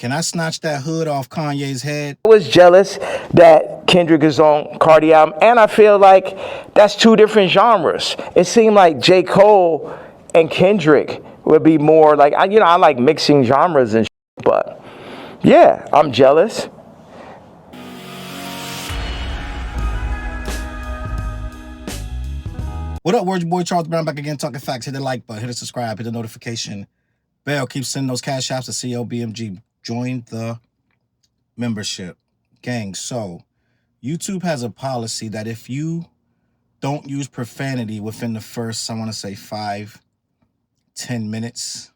Can I snatch that hood off Kanye's head? I was jealous that Kendrick is on Cardi album, and I feel like that's two different genres. It seemed like J. Cole and Kendrick would be more like, I like mixing genres and shit, but yeah, I'm jealous. What up, word your boy Charles Brown back again, talking facts. Hit the like button, hit the subscribe, hit the notification bell. Keep sending those Cashaps to CLBMG. Join the membership. Gang, so YouTube has a policy that if you don't use profanity within the first, I want to say 5-10 minutes,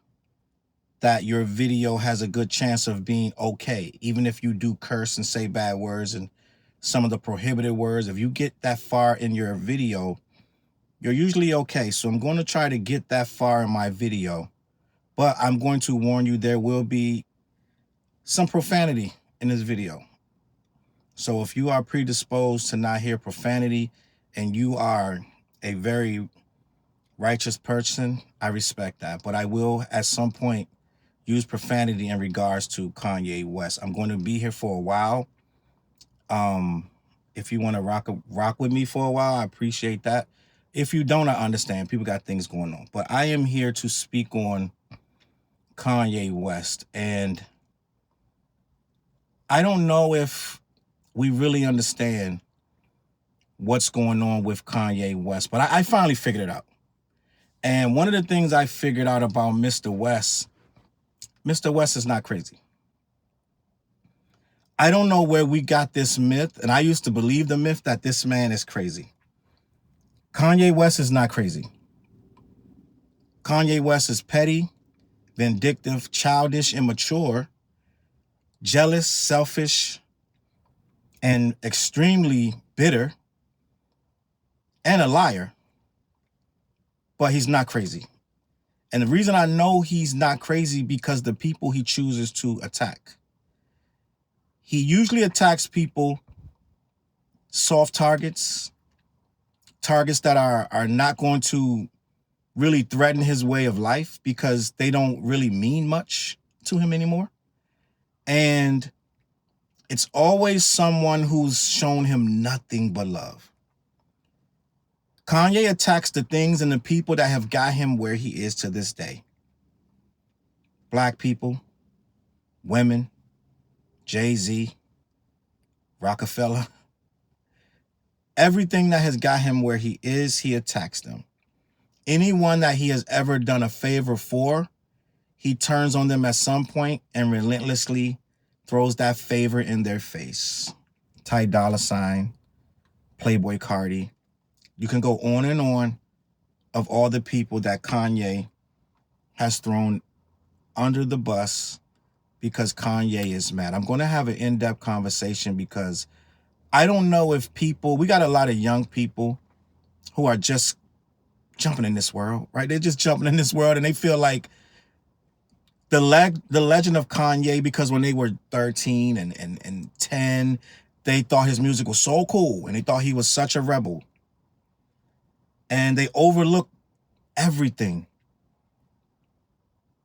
that your video has a good chance of being okay. Even if you do curse and say bad words and some of the prohibited words, if you get that far in your video, you're usually okay. So I'm going to try to get that far in my video, but I'm going to warn you, there will be some profanity in this video. So if you are predisposed to not hear profanity and you are a very righteous person, I respect that. But I will at some point use profanity in regards to Kanye West. I'm going to be here for a while. If you want to rock with me for a while, I appreciate that. If you don't, I understand. People got things going on. But I am here to speak on Kanye West. And I don't know if we really understand what's going on with Kanye West. But I finally figured it out. And one of the things I figured out about Mr. West is not crazy. I don't know where we got this myth, and I used to believe the myth that this man is crazy. Kanye West is not crazy. Kanye West is petty, vindictive, childish, immature, jealous, selfish, and extremely bitter, and a liar. But he's not crazy. And the reason I know he's not crazy because the people he chooses to attack. He usually attacks people, soft targets, targets that are not going to really threaten his way of life because they don't really mean much to him anymore. And it's always someone who's shown him nothing but love. Kanye attacks the things and the people that have got him where he is to this day. Black people, women, Jay-Z, Rockefeller. Everything that has got him where he is, he attacks them. Anyone that he has ever done a favor for, he turns on them at some point and relentlessly throws that favor in their face. Ty Dolla $ign, Playboy Cardi. You can go on and on of all the people that Kanye has thrown under the bus because Kanye is mad. I'm going to have an in-depth conversation because I don't know if people, we got a lot of young people who are just jumping in this world, right? They're just jumping in this world and they feel like the legend of Kanye, because when they were 13 and 10, they thought his music was so cool and they thought he was such a rebel. And they overlooked everything.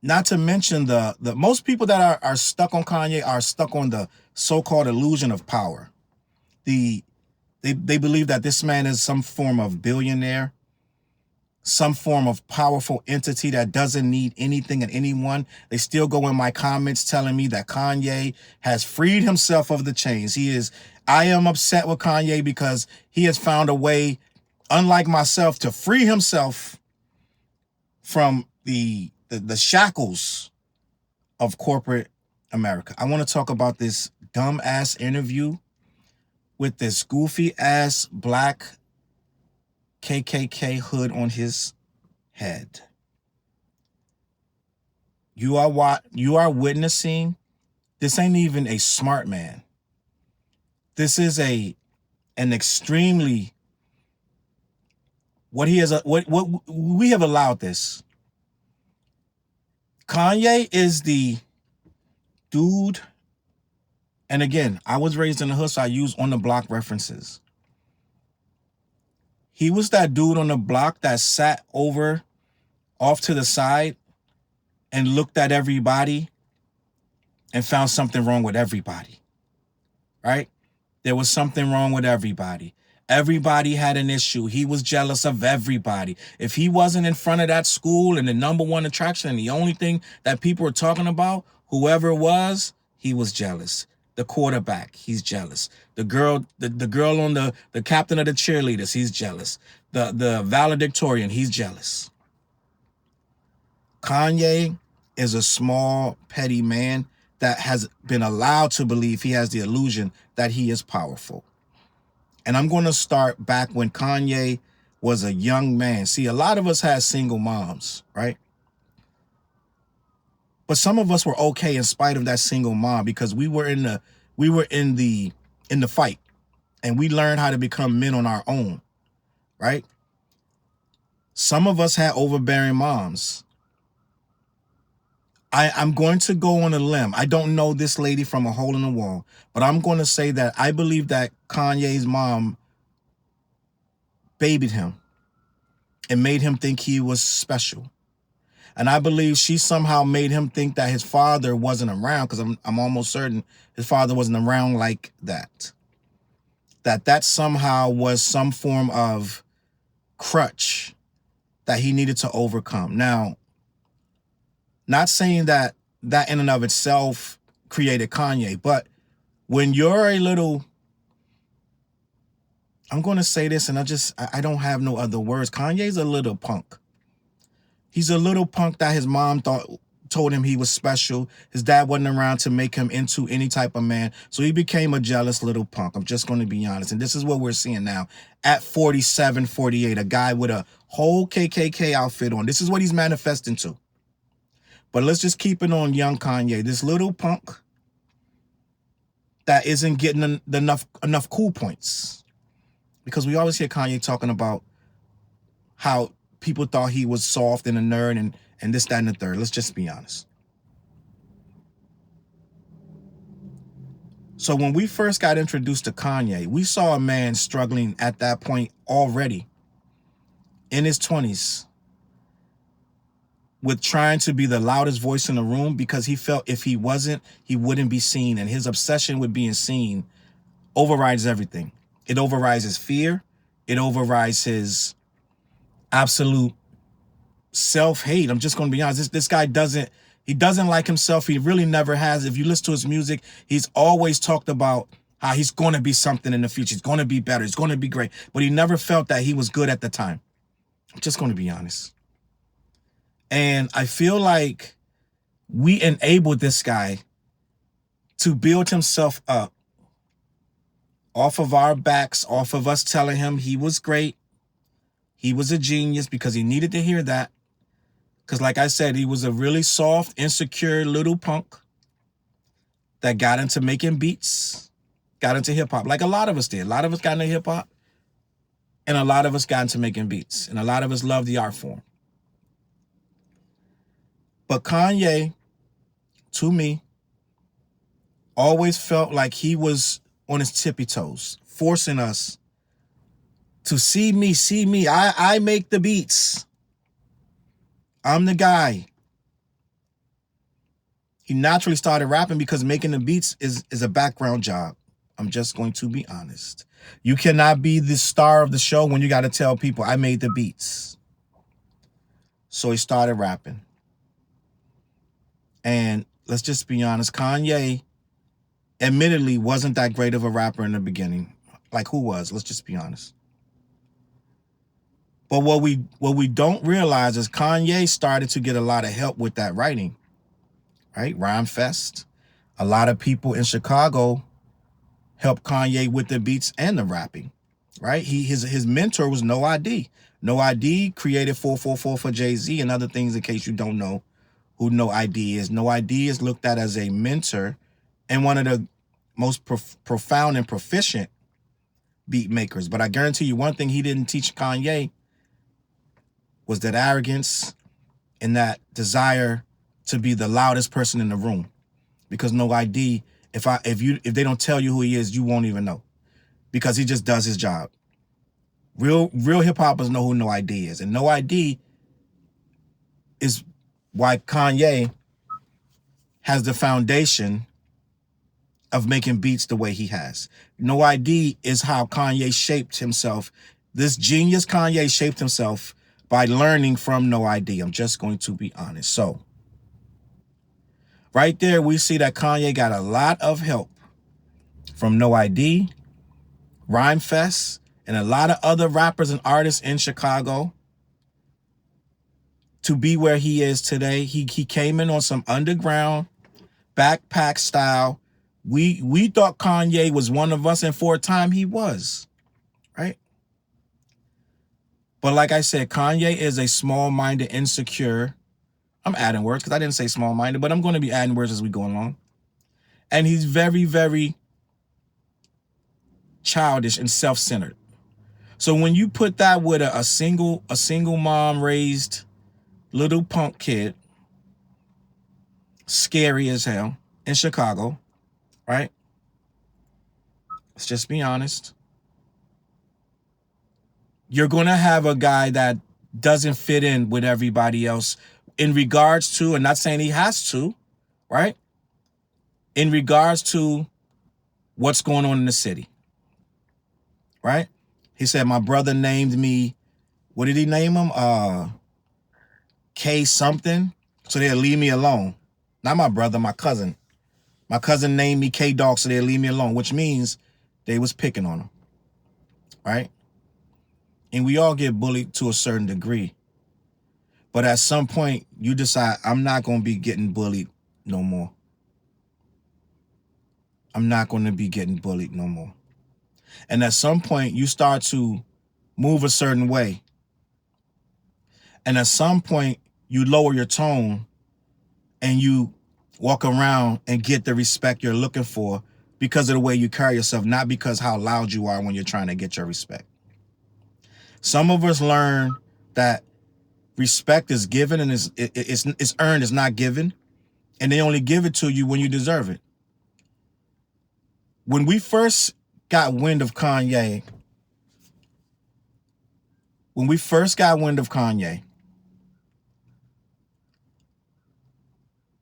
Not to mention the most people that are stuck on Kanye are stuck on the so-called illusion of power. They believe that this man is some form of billionaire, some form of powerful entity that doesn't need anything and anyone. They still go in my comments telling me that Kanye has freed himself of the chains. I am upset with Kanye because he has found a way, unlike myself, to free himself from the shackles of corporate America. I want to talk about this dumb-ass interview with this goofy-ass black KKK hood on his head. You are witnessing, this ain't even a smart man. This is an extremely, what we have allowed this. Kanye is the dude, and again, I was raised in the hood, so I use on the block references. He was that dude on the block that sat off to the side and looked at everybody and found something wrong with everybody, right? There was something wrong with everybody. Everybody had an issue. He was jealous of everybody. If he wasn't in front of that school and the number one attraction and the only thing that people were talking about, whoever it was, he was jealous. The quarterback, he's jealous. The girl on the captain of the cheerleaders, he's jealous. The valedictorian, he's jealous. Kanye is a small, petty man that has been allowed to believe he has the illusion that he is powerful. And I'm going to start back when Kanye was a young man. See, a lot of us had single moms, right? But some of us were okay in spite of that single mom because we were in the fight, and we learned how to become men on our own, right? Some of us had overbearing moms. I'm going to go on a limb. I don't know this lady from a hole in the wall, but I'm going to say that I believe that Kanye's mom babied him and made him think he was special. And I believe she somehow made him think that his father wasn't around, because I'm almost certain his father wasn't around like that. That somehow was some form of crutch that he needed to overcome. Now, not saying that in and of itself created Kanye, but when you're a little, I'm going to say this, and I don't have no other words. Kanye's a little punk. He's a little punk that his mom told him he was special. His dad wasn't around to make him into any type of man. So he became a jealous little punk. I'm just going to be honest. And this is what we're seeing now at 47, 48, a guy with a whole KKK outfit on. This is what he's manifesting to. But let's just keep it on young Kanye. This little punk that isn't getting enough cool points. Because we always hear Kanye talking about how people thought he was soft and a nerd and this, that, and the third. Let's just be honest. So when we first got introduced to Kanye, we saw a man struggling at that point already in his 20s with trying to be the loudest voice in the room, because he felt if he wasn't, he wouldn't be seen. And his obsession with being seen overrides everything. It overrides his fear. It overrides his absolute self-hate. I'm just going to be honest. This guy doesn't like himself. He really never has. If you listen to his music, he's always talked about how he's going to be something in the future. He's going to be better. He's going to be great. But he never felt that he was good at the time. I'm just going to be honest. And I feel like we enabled this guy to build himself up off of our backs, off of us telling him he was great. He was a genius, because he needed to hear that. Because like I said, he was a really soft, insecure little punk that got into making beats, got into hip hop, like a lot of us did. A lot of us got into hip hop, and a lot of us got into making beats, and a lot of us love the art form. But Kanye, to me, always felt like he was on his tippy toes, forcing us to see me. I make the beats. I'm the guy. He naturally started rapping because making the beats is a background job. I'm just going to be honest. You cannot be the star of the show when you got to tell people, I made the beats. So he started rapping. And let's just be honest, Kanye admittedly wasn't that great of a rapper in the beginning. Like, who was? Let's just be honest. But what we don't realize is Kanye started to get a lot of help with that writing, right? Rhyme Fest. A lot of people in Chicago helped Kanye with the beats and the rapping, right? His mentor was No ID. No ID created 444 for Jay-Z and other things, in case you don't know who No ID is. No ID is looked at as a mentor and one of the most profound and proficient beat makers. But I guarantee you one thing he didn't teach Kanye was that arrogance and that desire to be the loudest person in the room. Because No ID, if they don't tell you who he is, you won't even know. Because he just does his job. Real hip hoppers know who No ID is. And No ID is why Kanye has the foundation of making beats the way he has. No ID is how Kanye shaped himself. This genius Kanye shaped himself by learning from No ID. I'm just going to be honest. So right there, we see that Kanye got a lot of help from No ID, Rhymefest, and a lot of other rappers and artists in Chicago to be where he is today. He came in on some underground backpack style. We thought Kanye was one of us, and for a time he was, right? But like I said, Kanye is a small-minded, insecure. I'm adding words because I didn't say small-minded, but I'm going to be adding words as we go along. And he's very, very childish and self-centered. So when you put that with a single mom raised little punk kid, scary as hell, in Chicago, right? Let's just be honest. You're going to have a guy that doesn't fit in with everybody else in regards to, and not saying he has to, right? In regards to what's going on in the city, right? He said, my brother named me, what did he name him? K something. So they'll leave me alone. Not my brother, my cousin. My cousin named me K Dog, so they'll leave me alone, which means they was picking on him, right? And we all get bullied to a certain degree. But at some point, you decide, I'm not going to be getting bullied no more. I'm not going to be getting bullied no more. And at some point, you start to move a certain way. And at some point, you lower your tone and you walk around and get the respect you're looking for because of the way you carry yourself, not because how loud you are when you're trying to get your respect. Some of us learn that respect is given and it's earned, it's not given. And they only give it to you when you deserve it. When we first got wind of Kanye,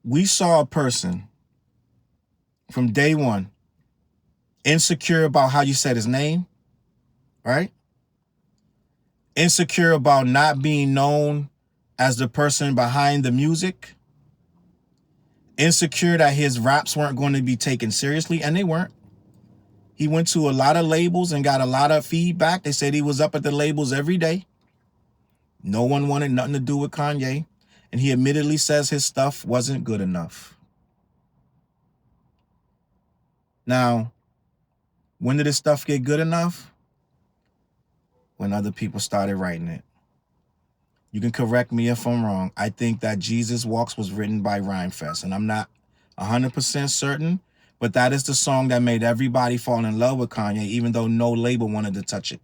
we saw a person from day one, insecure about how you said his name, right? Insecure about not being known as the person behind the music. Insecure that his raps weren't going to be taken seriously, and they weren't. He went to a lot of labels and got a lot of feedback. They said he was up at the labels every day. No one wanted nothing to do with Kanye. And he admittedly says his stuff wasn't good enough. Now, when did his stuff get good enough? When other people started writing it. You can correct me if I'm wrong. I think that Jesus Walks was written by Rhymefest, and I'm not 100% certain, but that is the song that made everybody fall in love with Kanye, even though no label wanted to touch it.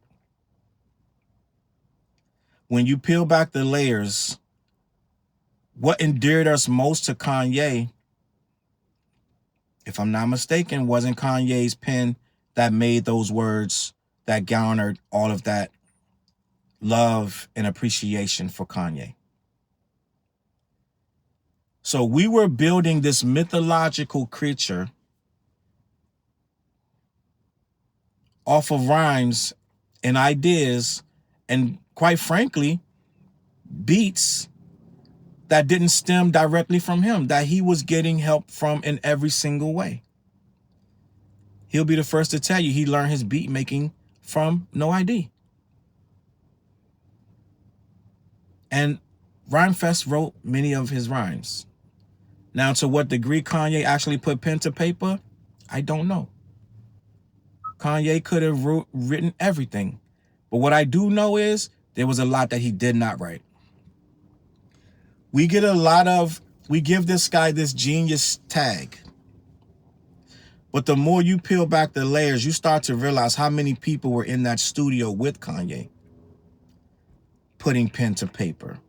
When you peel back the layers, what endeared us most to Kanye, if I'm not mistaken, wasn't Kanye's pen that made those words that garnered all of that love and appreciation for Kanye. So we were building this mythological creature off of rhymes and ideas and, quite frankly, beats that didn't stem directly from him, that he was getting help from in every single way. He'll be the first to tell you he learned his beat making from No ID. And Rhymefest wrote many of his rhymes. Now, to what degree Kanye actually put pen to paper, I don't know. Kanye could have written everything. But what I do know is there was a lot that he did not write. We give this guy this genius tag. But the more you peel back the layers, you start to realize how many people were in that studio with Kanye, putting pen to paper,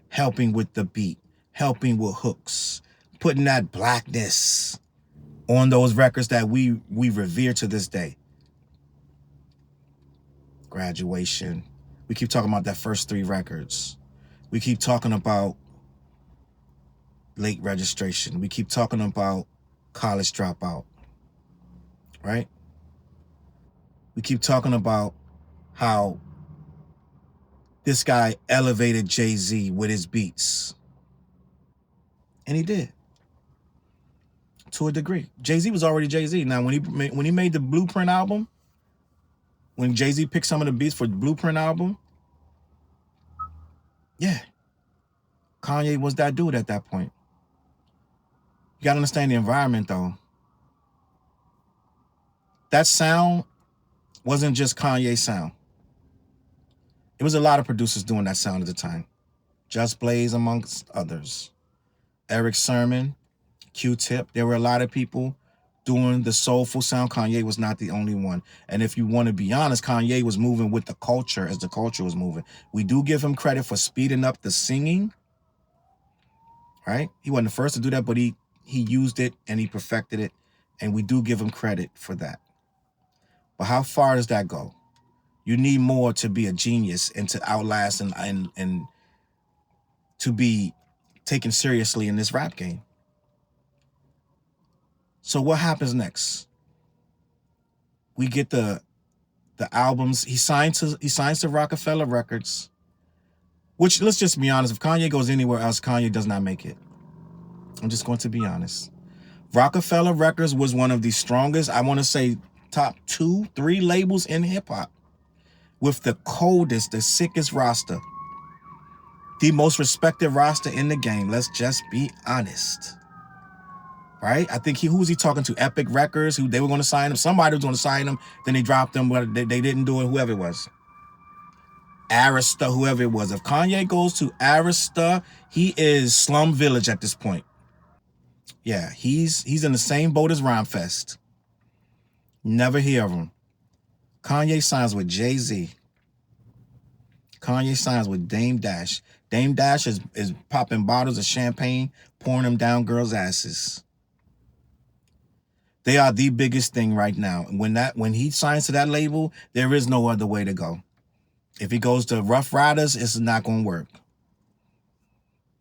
helping with the beat, helping with hooks, putting that blackness on those records that we revere to this day. Graduation. We keep talking about that first 3 records. We keep talking about late registration. We keep talking about college dropout, right? We keep talking about how this guy elevated Jay-Z with his beats. And he did. To a degree. Jay-Z was already Jay-Z. Now, when he made the Blueprint album, when Jay-Z picked some of the beats for the Blueprint album, yeah, Kanye was that dude at that point. You gotta understand the environment, though. That sound wasn't just Kanye's sound. It was a lot of producers doing that sound at the time. Just Blaze, amongst others. Eric Sermon, Q-Tip. There were a lot of people doing the soulful sound. Kanye was not the only one. And if you want to be honest, Kanye was moving with the culture as the culture was moving. We do give him credit for speeding up the singing, right? He wasn't the first to do that, but he used it and he perfected it. And we do give him credit for that. But how far does that go? You need more to be a genius and to outlast and to be taken seriously in this rap game. So what happens next? We get the albums. He signs to Rockefeller Records, which, let's just be honest, if Kanye goes anywhere else, Kanye does not make it. I'm just going to be honest. Rockefeller Records was one of the strongest, I want to say top 2, 3 labels in hip-hop, with the coldest, the sickest roster, the most respected roster in the game. Let's just be honest. Right? I think who was he talking to? Epic Records, who they were going to sign him. Somebody was going to sign him. Then they dropped him, but they didn't do it, whoever it was. Arista, whoever it was. If Kanye goes to Arista, he is Slum Village at this point. Yeah, he's in the same boat as Rhymefest. Never hear of him. Kanye signs with Jay-Z. Kanye signs with Dame Dash. Dame Dash is popping bottles of champagne, pouring them down girls' asses. They are the biggest thing right now. When he signs to that label, there is no other way to go. If he goes to Rough Riders, it's not going to work.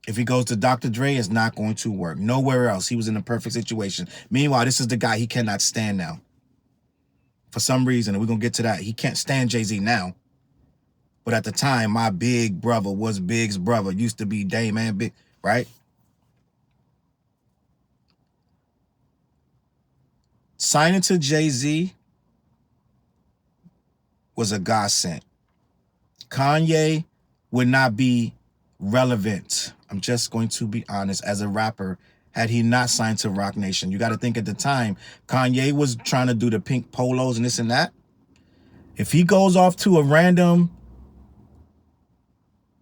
If he goes to Dr. Dre, it's not going to work. Nowhere else. He was in a perfect situation. Meanwhile, this is the guy he cannot stand now. For some reason, and we're going to get to that. He can't stand Jay-Z now. But at the time, my big brother was Big's brother. Used to be Dame and Big, right? Signing to Jay-Z was a godsend. Kanye would not be relevant. I'm just going to be honest, as a rapper, had he not signed to Roc Nation. You got to think at the time, Kanye was trying to do the pink polos and this and that. If he goes off to a random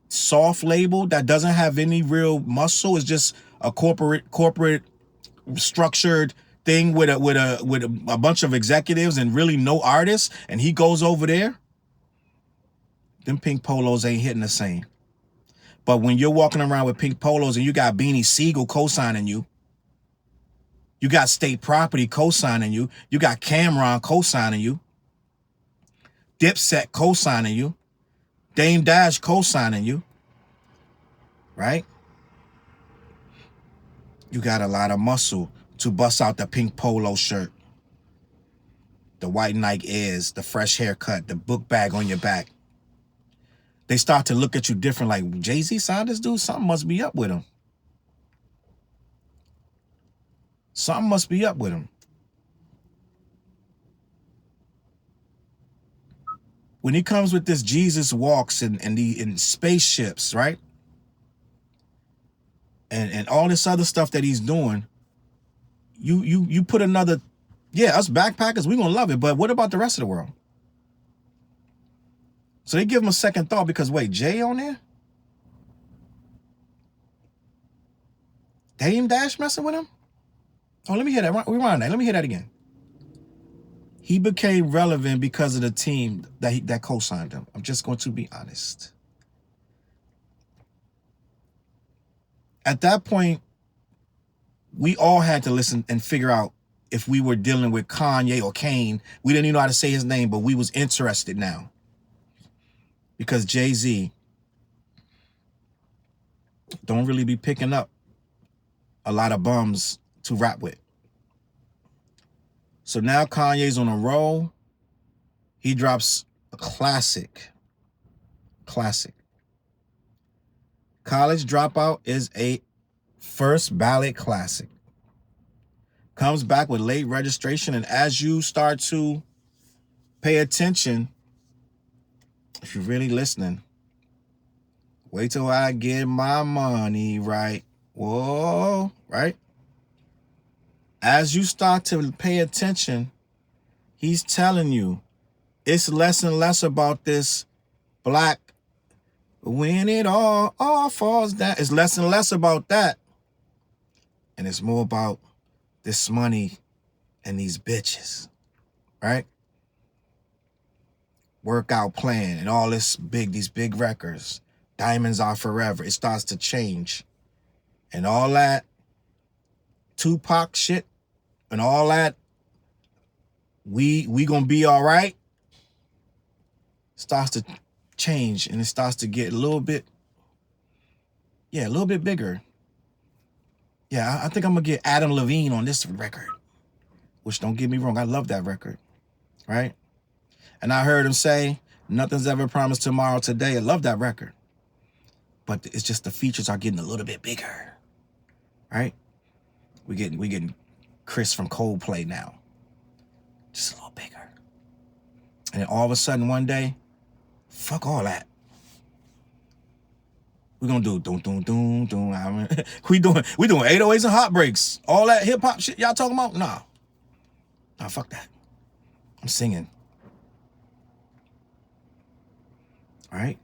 soft label that doesn't have any real muscle, it's just a corporate structured thing with a bunch of executives and really no artists, and he goes over there, them pink polos ain't hitting the same. But when you're walking around with pink polos and you got Beanie Siegel co-signing you, you got State Property co-signing you, you got Cameron co-signing you, Dipset co-signing you, Dame Dash co-signing you, right? You got a lot of muscle to bust out the pink polo shirt, the white Nike Airs, the fresh haircut, the book bag on your back. They start to look at you different, like, Jay-Z signed this dude? Something must be up with him. Something must be up with him. When he comes with this Jesus walks and spaceships, right? And all this other stuff that he's doing, you put another, yeah, us backpackers, we're gonna love it, but what about the rest of the world? So they give him a second thought because, wait, Jay on there? Dame Dash messing with him? Oh, let me hear that. Rewind that. Let me hear that again. He became relevant because of the team that co-signed him. I'm just going to be honest. At that point, we all had to listen and figure out if we were dealing with Kanye or Kane. We didn't even know how to say his name, but we was interested now. Because Jay-Z don't really be picking up a lot of bums to rap with. So now Kanye's on a roll. He drops a classic. College Dropout is a first ballot classic. Comes back with late registration, and as you start to pay attention, if you're really listening, wait till I get my money right. Whoa, right? As you start to pay attention, he's telling you it's less and less about this black when it all falls down. It's less and less about that. And it's more about this money and these bitches, right? Workout plan and all these big records. Diamonds Are Forever. It starts to change. And all that Tupac shit and all that we gonna be all right starts to change, and it starts to get a little bit bigger. Yeah, I think I'm gonna get Adam Levine on this record, which, don't get me wrong, I love that record, right? And I heard him say, nothing's ever promised tomorrow today. I love that record. But it's just the features are getting a little bit bigger, right? We getting Chris from Coldplay now. Just a little bigger. And then all of a sudden one day, fuck all that. We're gonna do doom. We doing 808s and heartbreaks. All that hip hop shit y'all talking about? Nah, fuck that. I'm singing. All right?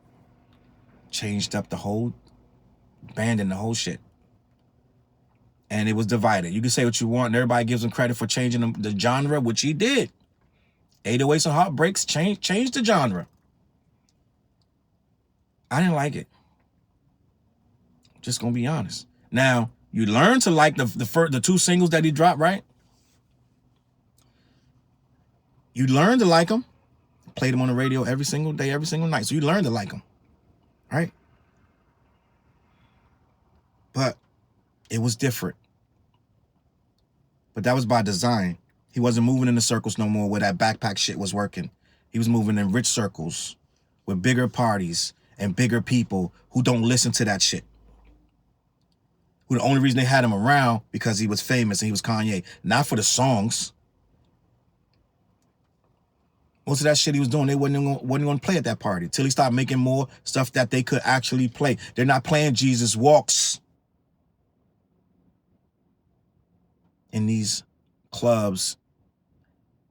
Changed up the whole band and the whole shit. And it was divided. You can say what you want, and everybody gives him credit for changing the genre, which he did. 808s and heartbreaks changed the genre. I didn't like it. Just gonna be honest. Now, you learn to like the two singles that he dropped, right? You learn to like them. Played them on the radio every single day, every single night. So you learn to like them, right? But it was different. But that was by design. He wasn't moving in the circles no more where that backpack shit was working. He was moving in rich circles with bigger parties and bigger people who don't listen to that shit. Who the only reason they had him around because he was famous and he was Kanye. Not for the songs. Most of that shit he was doing, they wasn't going to play at that party till he started making more stuff that they could actually play. They're not playing Jesus Walks in these clubs,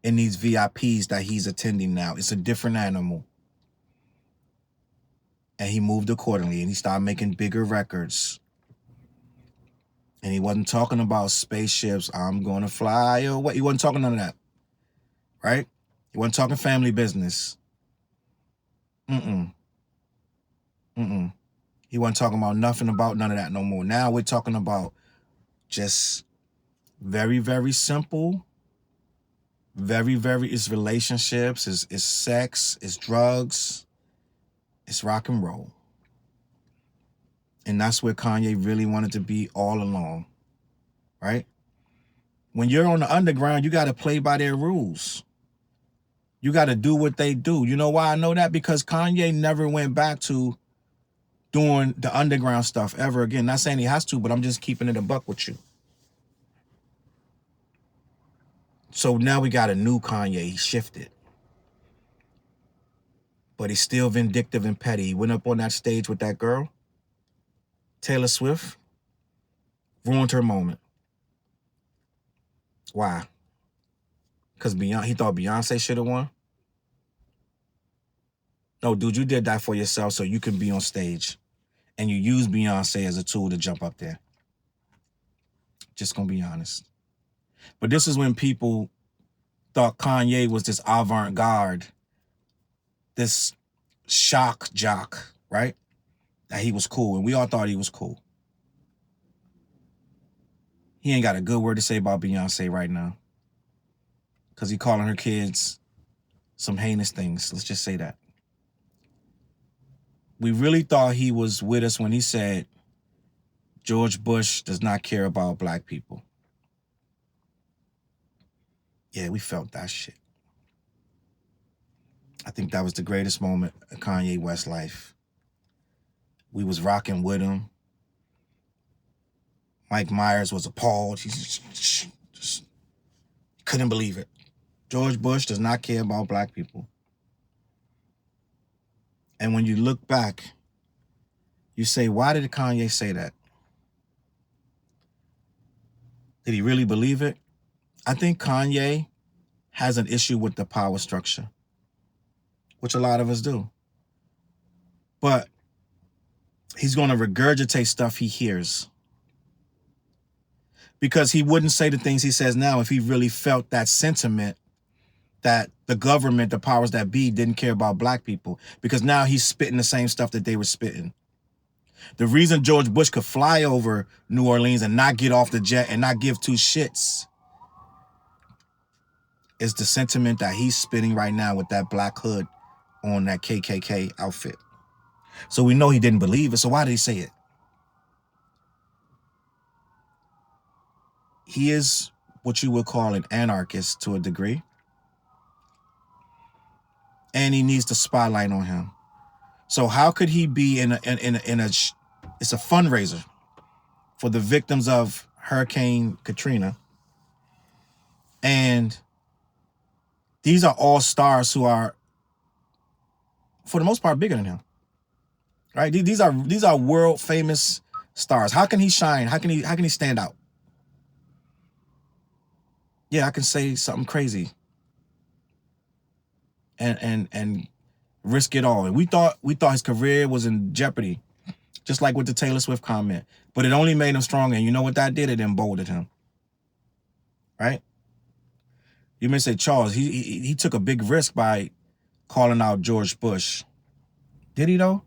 in these VIPs that he's attending now. It's a different animal. And he moved accordingly, and he started making bigger records. And he wasn't talking about spaceships, I'm going to fly away. He wasn't talking none of that, right? He wasn't talking family business. He wasn't talking about nothing about none of that no more. Now we're talking about just very, very simple. Very, very, it's relationships, it's sex, it's drugs, it's rock and roll. And that's where Kanye really wanted to be all along, right? When you're on the underground, you got to play by their rules. You got to do what they do. You know why I know that? Because Kanye never went back to doing the underground stuff ever again. Not saying he has to, but I'm just keeping it a buck with you. So now we got a new Kanye. He shifted. But he's still vindictive and petty. He went up on that stage with that girl, Taylor Swift, ruined her moment. Why? Because he thought Beyonce should have won? No, dude, you did that for yourself so you can be on stage. And you use Beyonce as a tool to jump up there. Just gonna be honest. But this is when people thought Kanye was this avant-garde, this shock jock, right? That he was cool, and we all thought he was cool. He ain't got a good word to say about Beyonce right now. Because he calling her kids some heinous things. Let's just say that. We really thought he was with us when he said, George Bush does not care about black people. Yeah, we felt that shit. I think that was the greatest moment of Kanye West's life. We was rocking with him. Mike Myers was appalled. He just couldn't believe it. George Bush does not care about black people. And when you look back, you say, why did Kanye say that? Did he really believe it? I think Kanye has an issue with the power structure, which a lot of us do. But he's going to regurgitate stuff he hears, because he wouldn't say the things he says now if he really felt that sentiment that the government, the powers that be, didn't care about black people, because now he's spitting the same stuff that they were spitting. The reason George Bush could fly over New Orleans and not get off the jet and not give two shits is the sentiment that he's spitting right now with that black hood on that KKK outfit. So we know he didn't believe it. So why did he say it? He is what you would call an anarchist to a degree. And he needs the spotlight on him. So how could he be in a it's a fundraiser for the victims of Hurricane Katrina. And these are all stars who are, for the most part, bigger than him. Right? These are world famous stars. How can he shine? How can he stand out? Yeah, I can say something crazy and risk it all. And we thought his career was in jeopardy, just like with the Taylor Swift comment. But it only made him stronger. And you know what that did? It emboldened him. Right? You may say, Challz, he took a big risk by calling out George Bush. Did he though?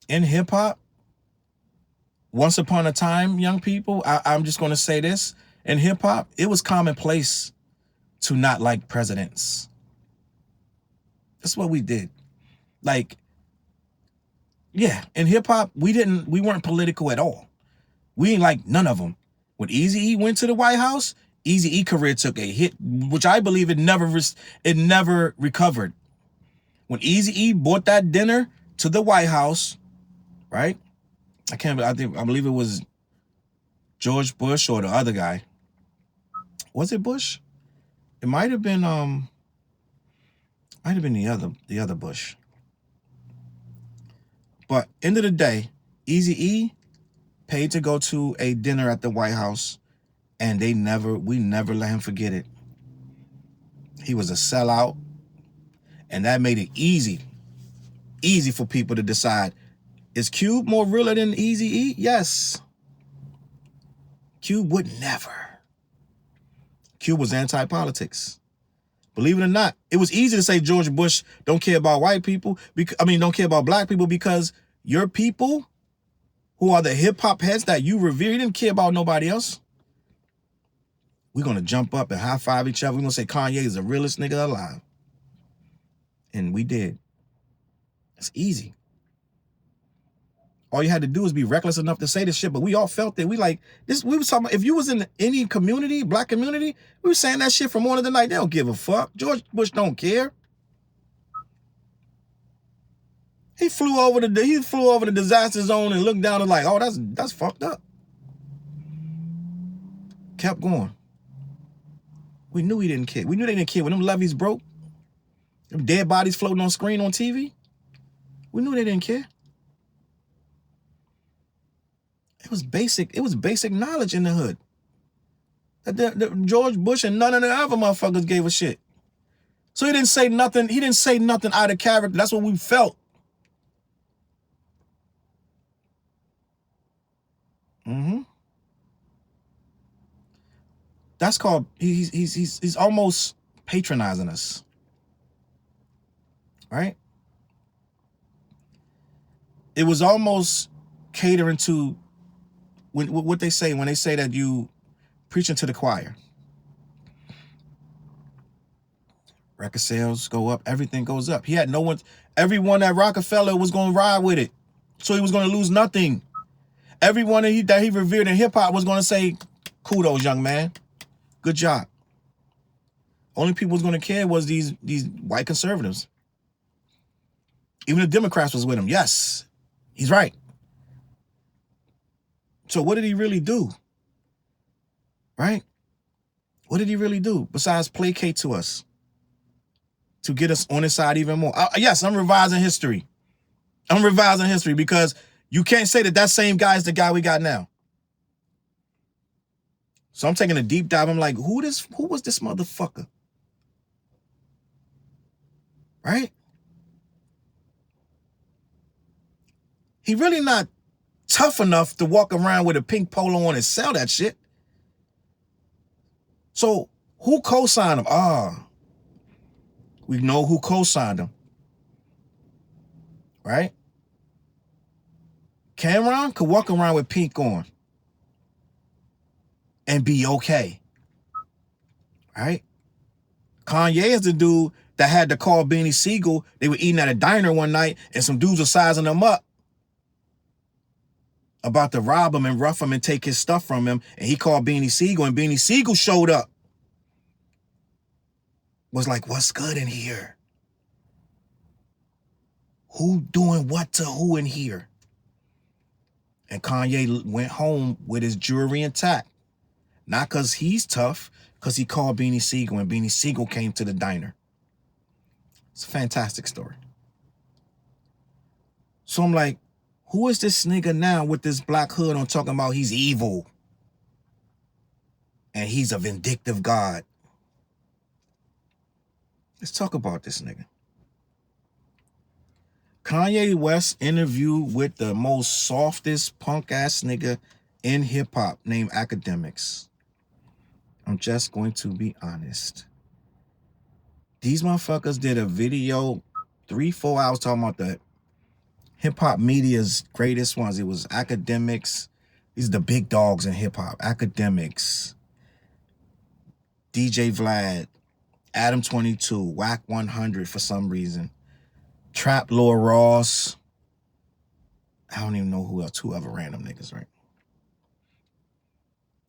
In hip hop, once upon a time, young people, I'm just going to say this. In hip hop, it was commonplace to not like presidents. That's what we did. Like, yeah, in hip hop, we weren't political at all. We ain't like none of them. When Eazy-E went to the White House, Eazy-E career took a hit, which I believe it never recovered. When Eazy-E bought that dinner to the White House, right? I believe it was George Bush or the other guy. Was it Bush? It might have been the other Bush. But end of the day, Eazy-E paid to go to a dinner at the White House, and we never let him forget it. He was a sellout, and that made it easy for people to decide, is Cube more realer than Eazy-E? Yes. Cube would never. Cube was anti-politics. Believe it or not, it was easy to say George Bush don't care about white people. Don't care about black people, because your people, who are the hip hop heads that you revere, you didn't care about nobody else. We're going to jump up and high five each other. We're going to say Kanye is the realest nigga alive. And we did. It's easy. All you had to do is be reckless enough to say this shit, but we all felt it. We like this. We was talking about, if you was in any community, black community, we were saying that shit from morning to night. They don't give a fuck. George Bush don't care. He flew over the disaster zone and looked down and like, oh, that's fucked up. Kept going. We knew he didn't care. We knew they didn't care when them levees broke. Them dead bodies floating on screen on TV. We knew they didn't care. It was basic knowledge in the hood. That George Bush and none of the other motherfuckers gave a shit. So he didn't say nothing. He didn't say nothing out of character. That's what we felt. That's called, he's almost patronizing us. Right? It was almost catering to what they say when they say that you preaching to the choir. Record sales go up, everything goes up. He had no one, everyone at Rockefeller was going to ride with it. So he was going to lose nothing. everyone that he revered in hip hop was going to say, kudos, young man. Good job. Only people was going to care was these white conservatives. Even the Democrats was with him. Yes, he's right. So what did he really do? Right? What did he really do besides placate to us? To get us on his side even more. Yes, I'm revising history. I'm revising history because you can't say that same guy is the guy we got now. So I'm taking a deep dive. I'm like, who was this motherfucker? Right? He really not tough enough to walk around with a pink polo on and sell that shit. So who co-signed him? We know who co-signed him. Right? Cameron could walk around with pink on and be okay. Right? Kanye is the dude that had to call Beanie Siegel. They were eating at a diner one night and some dudes were sizing them up about to rob him and rough him and take his stuff from him. And he called Beanie Siegel and Beanie Siegel showed up. Was like, what's good in here? Who doing what to who in here? And Kanye went home with his jewelry intact. Not because he's tough, because he called Beanie Siegel and Beanie Siegel came to the diner. It's a fantastic story. So I'm like, who is this nigga now with this black hood on talking about he's evil? And he's a vindictive God. Let's talk about this nigga. Kanye West interview with the most softest punk ass nigga in hip hop named Academics. I'm just going to be honest. These motherfuckers did a video 3-4 hours talking about the hip hop media's greatest ones. It was Academics. These are the big dogs in hip hop. Academics, DJ Vlad, Adam 22, Whack 100 for some reason. Trap Lord Ross. I don't even know who else, 2 other random niggas, right?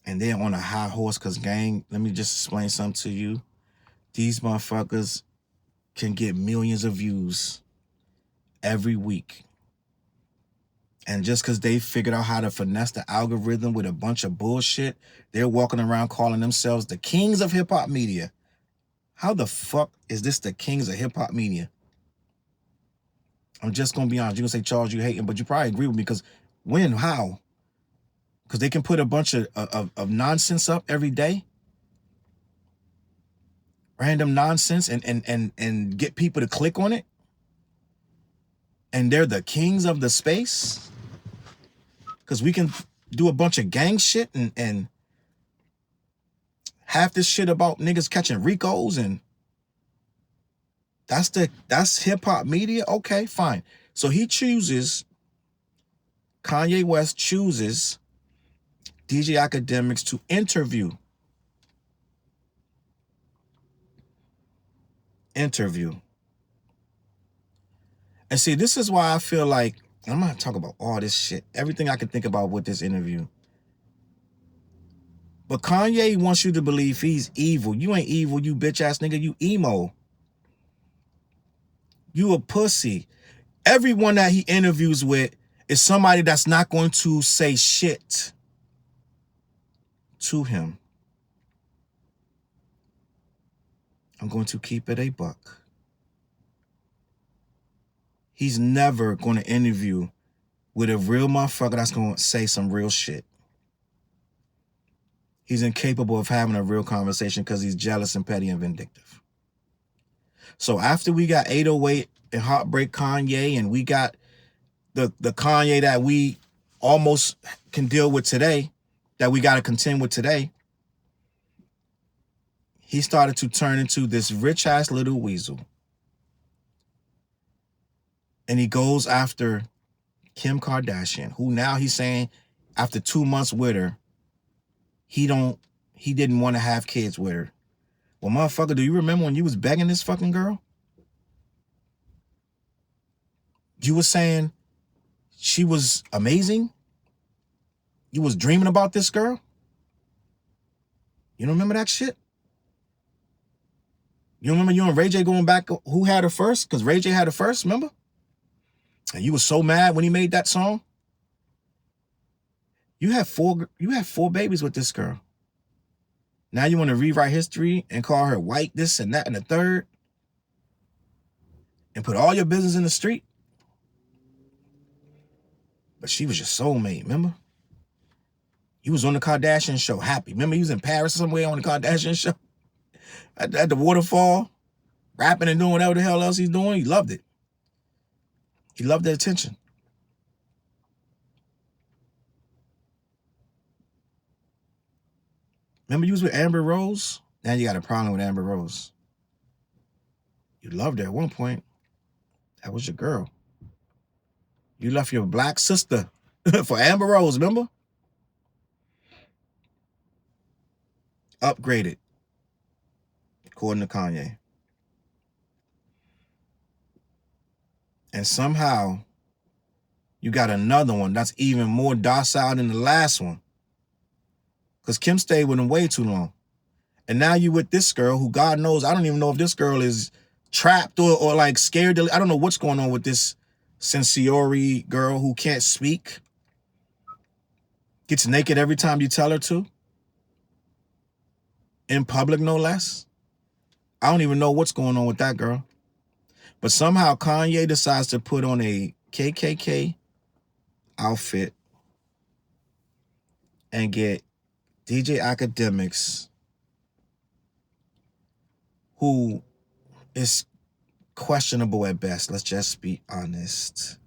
And they're on a high horse because, gang, let me just explain something to you. These motherfuckers can get millions of views every week. And just because they figured out how to finesse the algorithm with a bunch of bullshit, they're walking around calling themselves the kings of hip-hop media. How the fuck is this the kings of hip-hop media? I'm just going to be honest. You're going to say, Charles, you hating, but you probably agree with me because when? How? Because they can put a bunch of nonsense up every day. Random nonsense and get people to click on it. And they're the kings of the space. Because we can do a bunch of gang shit and half this shit about niggas catching Ricos and that's hip-hop media? Okay, fine. So Kanye West chooses DJ Academics to interview. And see, this is why I feel like, I'm not talking about all this shit, everything I can think about with this interview. But Kanye wants you to believe he's evil. You ain't evil, you bitch ass nigga, you emo. You a pussy. Everyone that he interviews with is somebody that's not going to say shit to him. I'm going to keep it a buck. He's never going to interview with a real motherfucker that's going to say some real shit. He's incapable of having a real conversation because he's jealous and petty and vindictive. So after we got 808 and Heartbreak Kanye, and we got the Kanye that we almost can deal with today, that we got to contend with today, he started to turn into this rich-ass little weasel. And he goes after Kim Kardashian, who now he's saying after 2 months with her, he didn't want to have kids with her. Well, motherfucker, do you remember when you was begging this fucking girl? You were saying she was amazing. You was dreaming about this girl? You don't remember that shit? You remember you and Ray J going back, who had her first? Because Ray J had her first, remember? And you was so mad when he made that song. You had four babies with this girl. Now you want to rewrite history and call her white, this and that and the third, and put all your business in the street. But she was your soulmate, remember? You was on the Kardashian show, happy. Remember you was in Paris somewhere on the Kardashian show? At the waterfall, rapping and doing whatever the hell else he's doing. He loved it. He loved the attention. Remember you was with Amber Rose? Now you got a problem with Amber Rose. You loved her at one point. That was your girl. You left your black sister for Amber Rose, remember? Upgraded, according to Kanye. And somehow, you got another one that's even more docile than the last one. Because Kim stayed with him way too long. And now you with this girl who God knows, I don't even know if this girl is trapped or like scared. I don't know what's going on with this Sensiori girl who can't speak. Gets naked every time you tell her to. In public, no less. I don't even know what's going on with that girl. But somehow Kanye decides to put on a KKK outfit and get DJ Academics, who is questionable at best. Let's just be honest.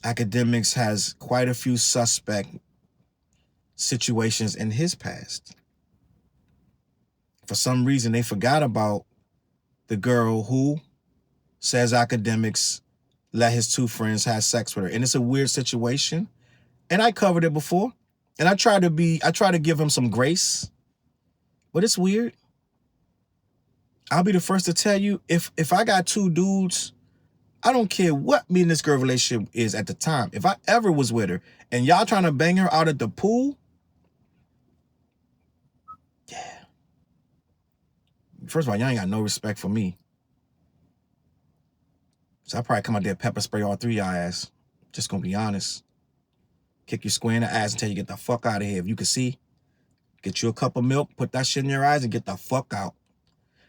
Academics has quite a few suspect situations in his past. For some reason, they forgot about the girl who says Academics let his two friends have sex with her. And it's a weird situation. And I covered it before. And I try to give him some grace. But it's weird. I'll be the first to tell you, if I got two dudes, I don't care what me and this girl relationship is at the time. If I ever was with her and y'all trying to bang her out at the pool, yeah. First of all, y'all ain't got no respect for me. So I probably come out there pepper spray all three y'all ass. Just gonna be honest. Kick you square in the ass until you get the fuck out of here. If you can see, get you a cup of milk, put that shit in your eyes and get the fuck out.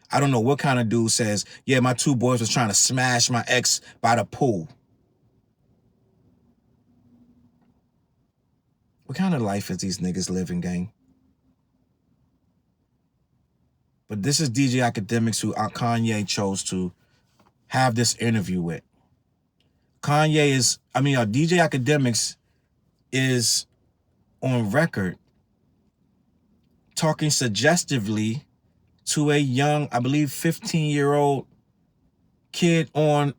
I don't know what kind of dude says, yeah, my two boys was trying to smash my ex by the pool. What kind of life is these niggas living, gang? But this is DJ Academics who Kanye chose to have this interview with. DJ Academics is on record talking suggestively to a young, I believe, 15-year-old kid on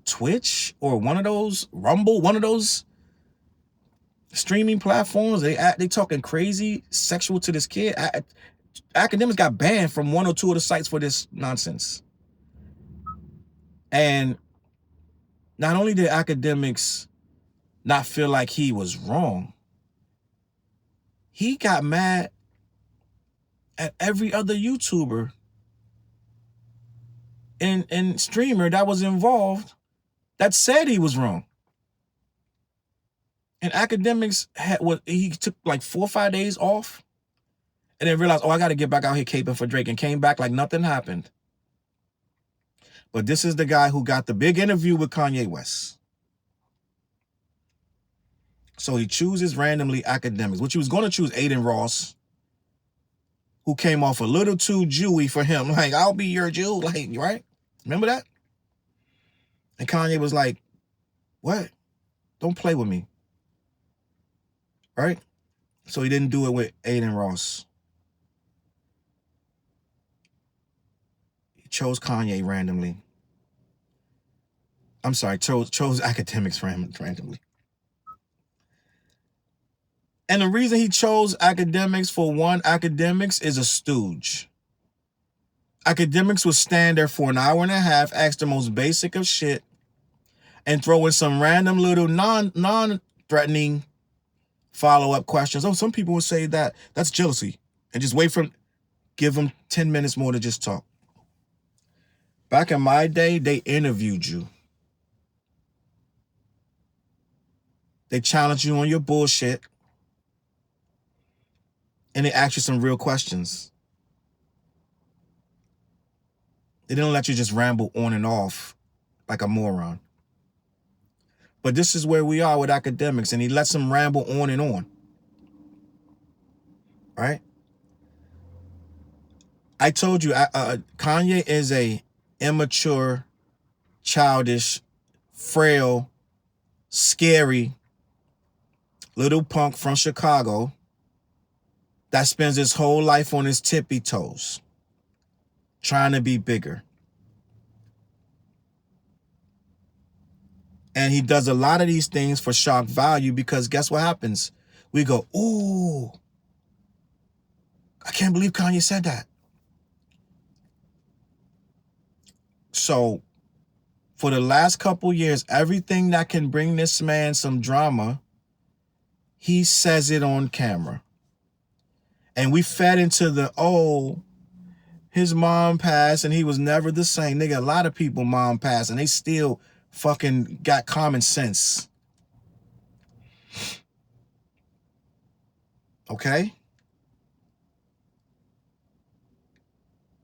Twitch or one of those, Rumble, one of those streaming platforms. They talking crazy, sexual to this kid. Academics got banned from one or two of the sites for this nonsense. And not only did Academics not feel like he was wrong, he got mad at every other YouTuber and streamer that was involved that said he was wrong. And Academics he took like 4 or 5 days off and then realized, oh, I got to get back out here caping for Drake, and came back like nothing happened. But this is the guy who got the big interview with Kanye West. So he chooses randomly Academics, which he was going to choose Aiden Ross, who came off a little too Jewy for him. Like, I'll be your Jew, like, right? Remember that? And Kanye was like, what? Don't play with me. Right? So he didn't do it with Aiden Ross. He chose Kanye randomly. I'm sorry, chose Academics randomly. And the reason he chose Academics, for one, Academics is a stooge. Academics would stand there for an hour and a half, ask the most basic of shit, and throw in some random little non-threatening follow-up questions. Oh, some people would say that's jealousy. And just give them 10 minutes more to just talk. Back in my day, they interviewed you. They challenged you on your bullshit. And they asked you some real questions. They didn't let you just ramble on and off like a moron. But this is where we are with academics, and he lets them ramble on and on. Right? I told you, Kanye is a immature, childish, frail, scary little punk from Chicago that spends his whole life on his tippy toes, trying to be bigger. And he does a lot of these things for shock value because guess what happens? We go, ooh, I can't believe Kanye said that. So for the last couple years, everything that can bring this man some drama, he says it on camera. And we fed into the, oh, his mom passed and he was never the same. Nigga, a lot of people mom passed and they still fucking got common sense. Okay?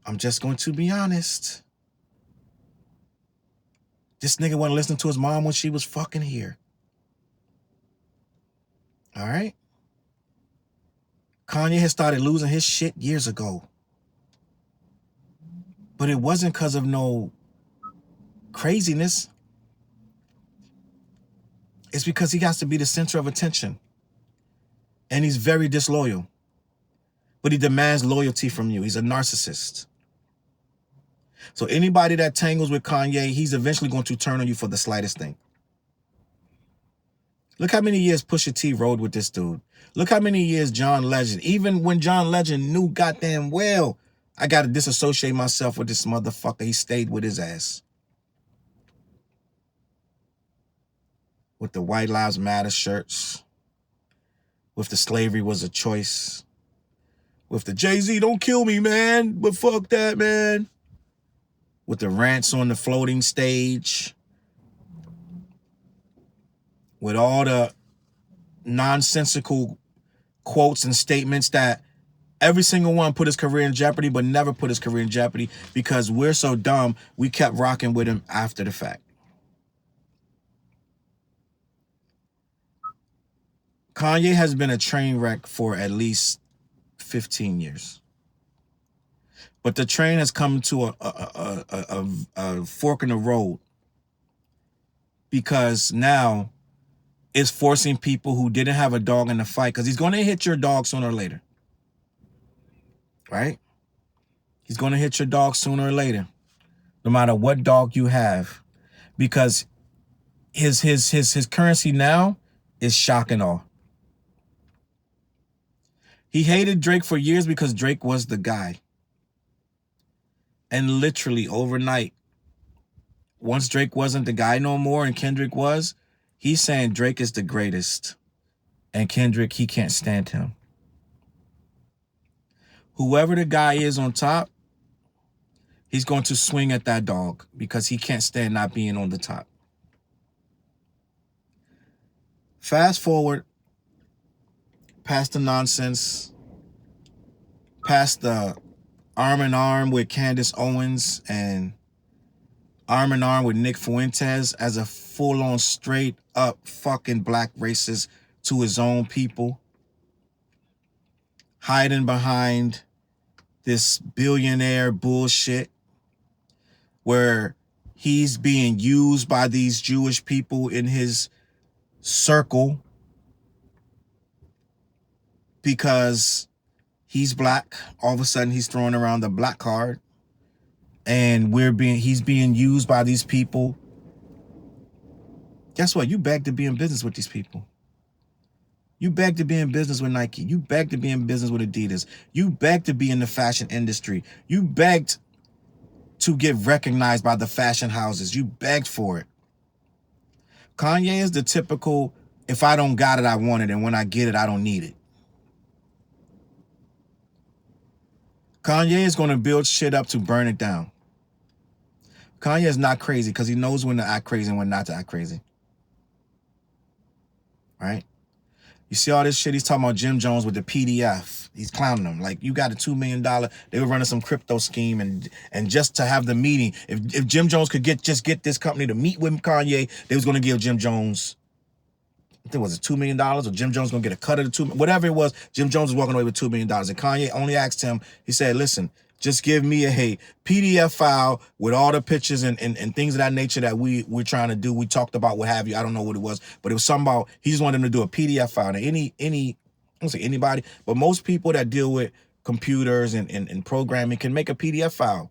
I'm just going to be honest. This nigga wasn't listening to his mom when she was fucking here. All right? Kanye had started losing his shit years ago. But it wasn't because of no craziness. It's because he has to be the center of attention. And he's very disloyal. But he demands loyalty from you. He's a narcissist. So anybody that tangles with Kanye, he's eventually going to turn on you for the slightest thing. Look how many years Pusha T rode with this dude. Look how many years John Legend, even when John Legend knew goddamn well, I got to disassociate myself with this motherfucker, he stayed with his ass. With the White Lives Matter shirts. With the slavery was a choice. With the Jay-Z, don't kill me, man, but fuck that, man. With the rants on the floating stage. With all the nonsensical quotes and statements that every single one put his career in jeopardy, but never put his career in jeopardy because we're so dumb, we kept rocking with him after the fact. Kanye has been a train wreck for at least 15 years. But the train has come to a fork in the road because now it's forcing people who didn't have a dog in the fight, because he's going to hit your dog sooner or later. Right? He's going to hit your dog sooner or later, no matter what dog you have, because his currency now is shock and awe. He hated Drake for years because Drake was the guy. And literally overnight, once Drake wasn't the guy no more and Kendrick was, he's saying Drake is the greatest. And Kendrick, he can't stand him. Whoever the guy is on top, he's going to swing at that dog because he can't stand not being on the top. Fast forward past the nonsense, past the arm in arm with Candace Owens and arm in arm with Nick Fuentes as a full-on straight-up fucking black racist to his own people, hiding behind this billionaire bullshit where he's being used by these Jewish people in his circle because he's black. All of a sudden he's throwing around the black card, and he's being used by these people. Guess what? You beg to be in business with these people. You beg to be in business with Nike. You beg to be in business with Adidas. You beg to be in the fashion industry. You begged to get recognized by the fashion houses. You begged for it. Kanye is the typical If I don't got it, I want it. And when I get it, I don't need it. Kanye is going to build shit up to burn it down. Kanye is not crazy because he knows when to act crazy and when not to act crazy. Right? You see all this shit he's talking about Jim Jones with the PDF. He's clowning them. Like, you got a $2 million. They were running some crypto scheme, and just to have the meeting, if Jim Jones could get this company to meet with Kanye, they was going to give Jim Jones, I think, was it $2 million, or Jim Jones going to get a cut of the $2 million, whatever it was. Jim Jones was walking away with $2 million. And Kanye only asked him, he said, listen, just give me a PDF file with all the pictures and things of that nature that we're trying to do. We talked about what have you. I don't know what it was, but it was something about, he just wanted him to do a PDF file. Now, I don't say anybody, but most people that deal with computers and programming can make a PDF file.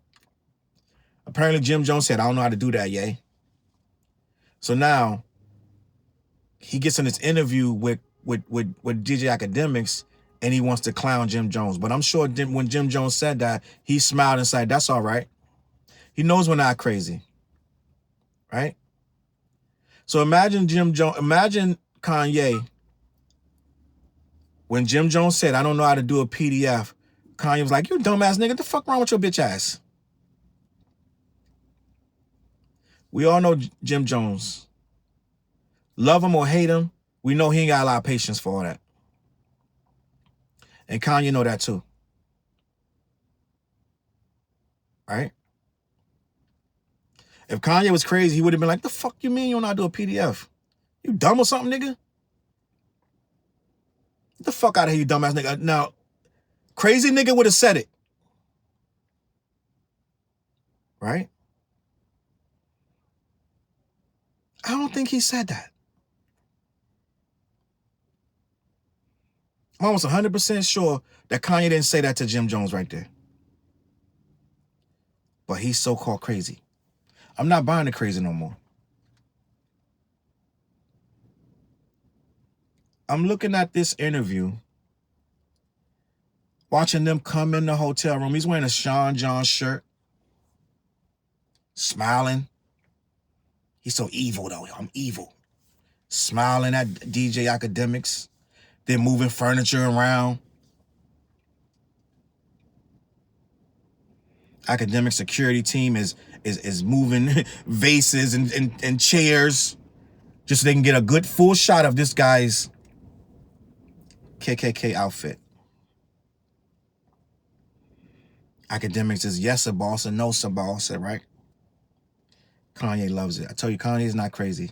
Apparently, Jim Jones said, I don't know how to do that, yay. So now, he gets in this interview with DJ Academics, and he wants to clown Jim Jones. But I'm sure when Jim Jones said that, he smiled and said, that's all right. He knows we're not crazy, right? So imagine Kanye, when Jim Jones said, I don't know how to do a PDF, Kanye was like, you dumbass nigga, what the fuck wrong with your bitch ass? We all know Jim Jones. Love him or hate him, we know he ain't got a lot of patience for all that. And Kanye know that too. Right? If Kanye was crazy, he would have been like, the fuck you mean you don't know how to do a PDF? You dumb or something, nigga? Get the fuck out of here, you dumbass nigga. Now, crazy nigga would have said it. Right? I don't think he said that. I'm almost 100% sure that Kanye didn't say that to Jim Jones right there. But he's so-called crazy. I'm not buying the crazy no more. I'm looking at this interview, watching them come in the hotel room. He's wearing a Sean John shirt, smiling. He's so evil, though. I'm evil. Smiling at DJ Academics. They're moving furniture around. Academic security team is moving vases and chairs just so they can get a good full shot of this guy's KKK outfit. Academics is yes, a boss, and no, some boss, right? Kanye loves it. I tell you, Kanye is not crazy.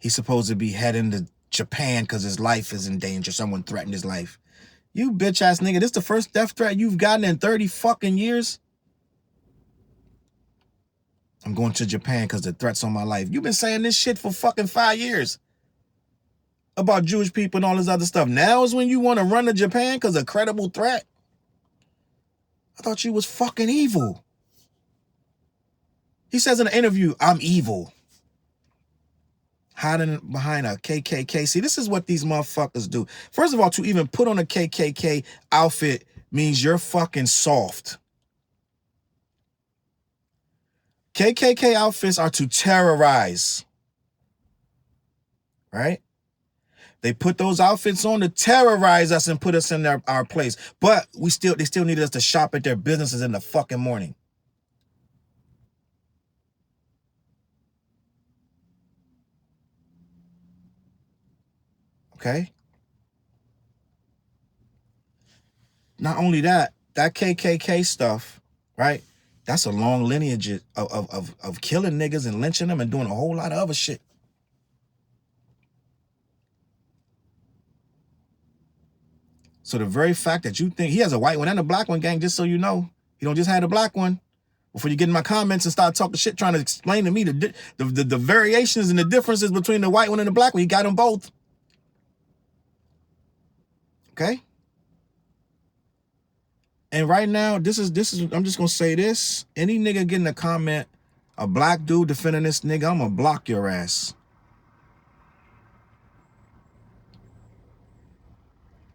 He's supposed to be heading to Japan because his life is in danger. Someone threatened his life. You bitch ass nigga, this the first death threat you've gotten in 30 fucking years? I'm going to Japan because the threat's on my life. You've been saying this shit for fucking 5 years about Jewish people and all this other stuff. Now is when you want to run to Japan because of a credible threat? I thought you was fucking evil. He says in an interview, I'm evil. Hiding behind a KKK. See, this is what these motherfuckers do. First of all, to even put on a KKK outfit means you're fucking soft. KKK outfits are to terrorize. Right? They put those outfits on to terrorize us and put us in our place. But they still needed us to shop at their businesses in the fucking morning. Okay? Not only that KKK stuff, right? That's a long lineage of killing niggas and lynching them and doing a whole lot of other shit. So the very fact that you think he has a white one and a black one, gang, just so you know, he don't just have a black one. Before you get in my comments and start talking shit, trying to explain to me the variations and the differences between the white one and the black one, he got them both. Okay. And right now, this is I'm just gonna say this. Any nigga getting a comment, a black dude defending this nigga, I'm gonna block your ass.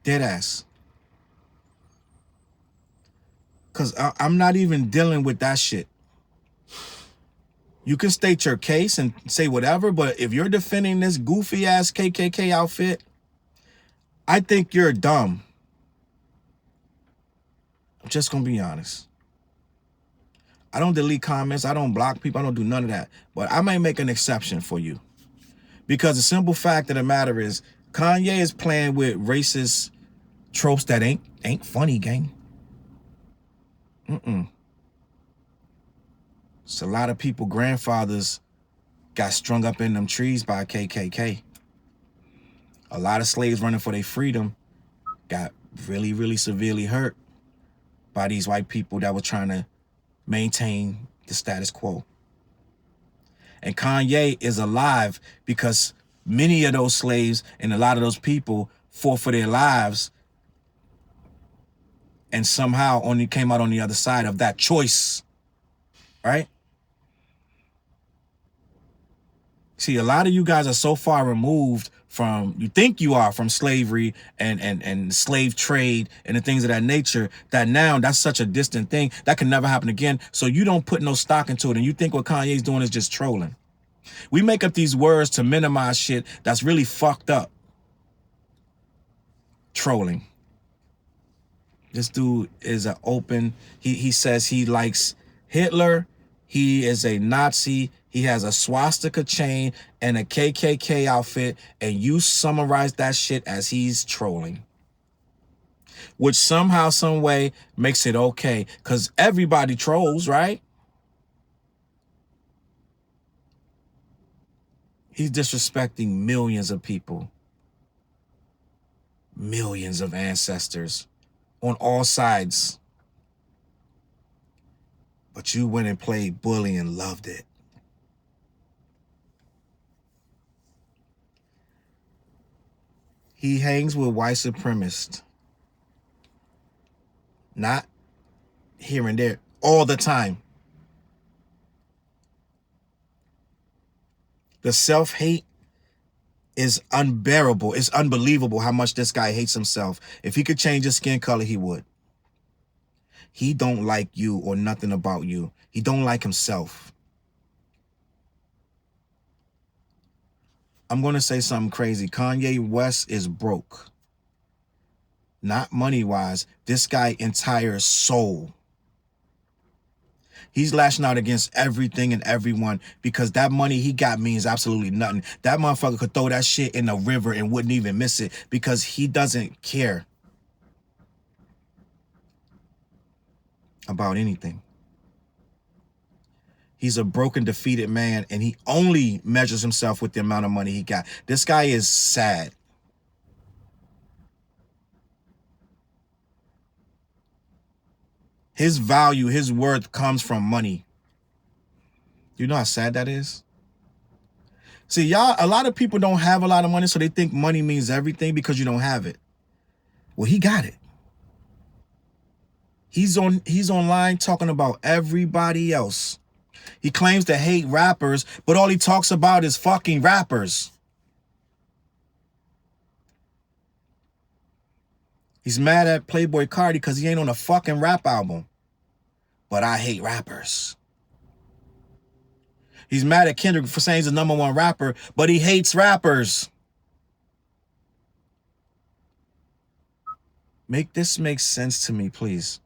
Dead ass. Cause I'm not even dealing with that shit. You can state your case and say whatever, but if you're defending this goofy ass KKK outfit, I think you're dumb. I'm just gonna be honest. I don't delete comments, I don't block people, I don't do none of that. But I may make an exception for you. Because the simple fact of the matter is, Kanye is playing with racist tropes that ain't funny, gang. It's a lot of people, grandfathers got strung up in them trees by KKK. A lot of slaves running for their freedom got really, really severely hurt by these white people that were trying to maintain the status quo. And Kanye is alive because many of those slaves and a lot of those people fought for their lives and somehow only came out on the other side of that choice, right? See, a lot of you guys are so far removed from, you think you are, from slavery and slave trade and the things of that nature, that now that's such a distant thing that can never happen again. So you don't put no stock into it, and you think what Kanye's doing is just trolling. We make up these words to minimize shit that's really fucked up. Trolling. This dude is an open, he says he likes Hitler, he is a Nazi, he has a swastika chain and a KKK outfit, and you summarize that shit as he's trolling. Which somehow, some way makes it okay, because everybody trolls, right? He's disrespecting millions of people. Millions of ancestors on all sides. But you went and played bully and loved it. He hangs with white supremacists. Not here and there, all the time. The self-hate is unbearable. It's unbelievable how much this guy hates himself. If he could change his skin color, he would. He don't like you or nothing about you. He don't like himself. I'm going to say something crazy. Kanye West is broke. Not money-wise. This guy entire soul. He's lashing out against everything and everyone because that money he got means absolutely nothing. That motherfucker could throw that shit in the river and wouldn't even miss it because he doesn't care about anything. He's a broken, defeated man, and he only measures himself with the amount of money he got. This guy is sad. His value, his worth comes from money. You know how sad that is? See, y'all, a lot of people don't have a lot of money, so they think money means everything because you don't have it. Well, he got it. He's online talking about everybody else. He claims to hate rappers, but all he talks about is fucking rappers. He's mad at Playboi Carti because he ain't on a fucking rap album. But I hate rappers. He's mad at Kendrick for saying he's the #1 rapper, but he hates rappers. Make this make sense to me, please.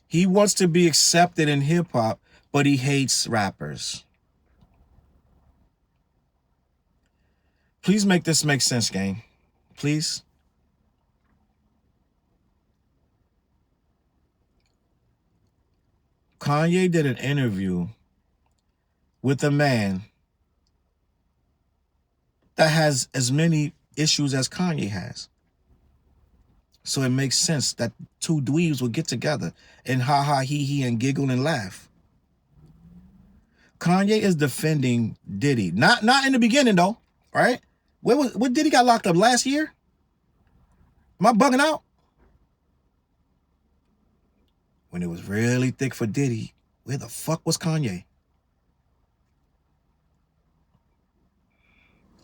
He wants to be accepted in hip-hop, but he hates rappers. Please make this make sense, gang. Please. Kanye did an interview with a man that has as many issues as Kanye has. So it makes sense that two dweebs would get together and ha ha he and giggle and laugh. Kanye is defending Diddy. Not in the beginning though, right? What Diddy got locked up last year? Am I bugging out? When it was really thick for Diddy, where the fuck was Kanye?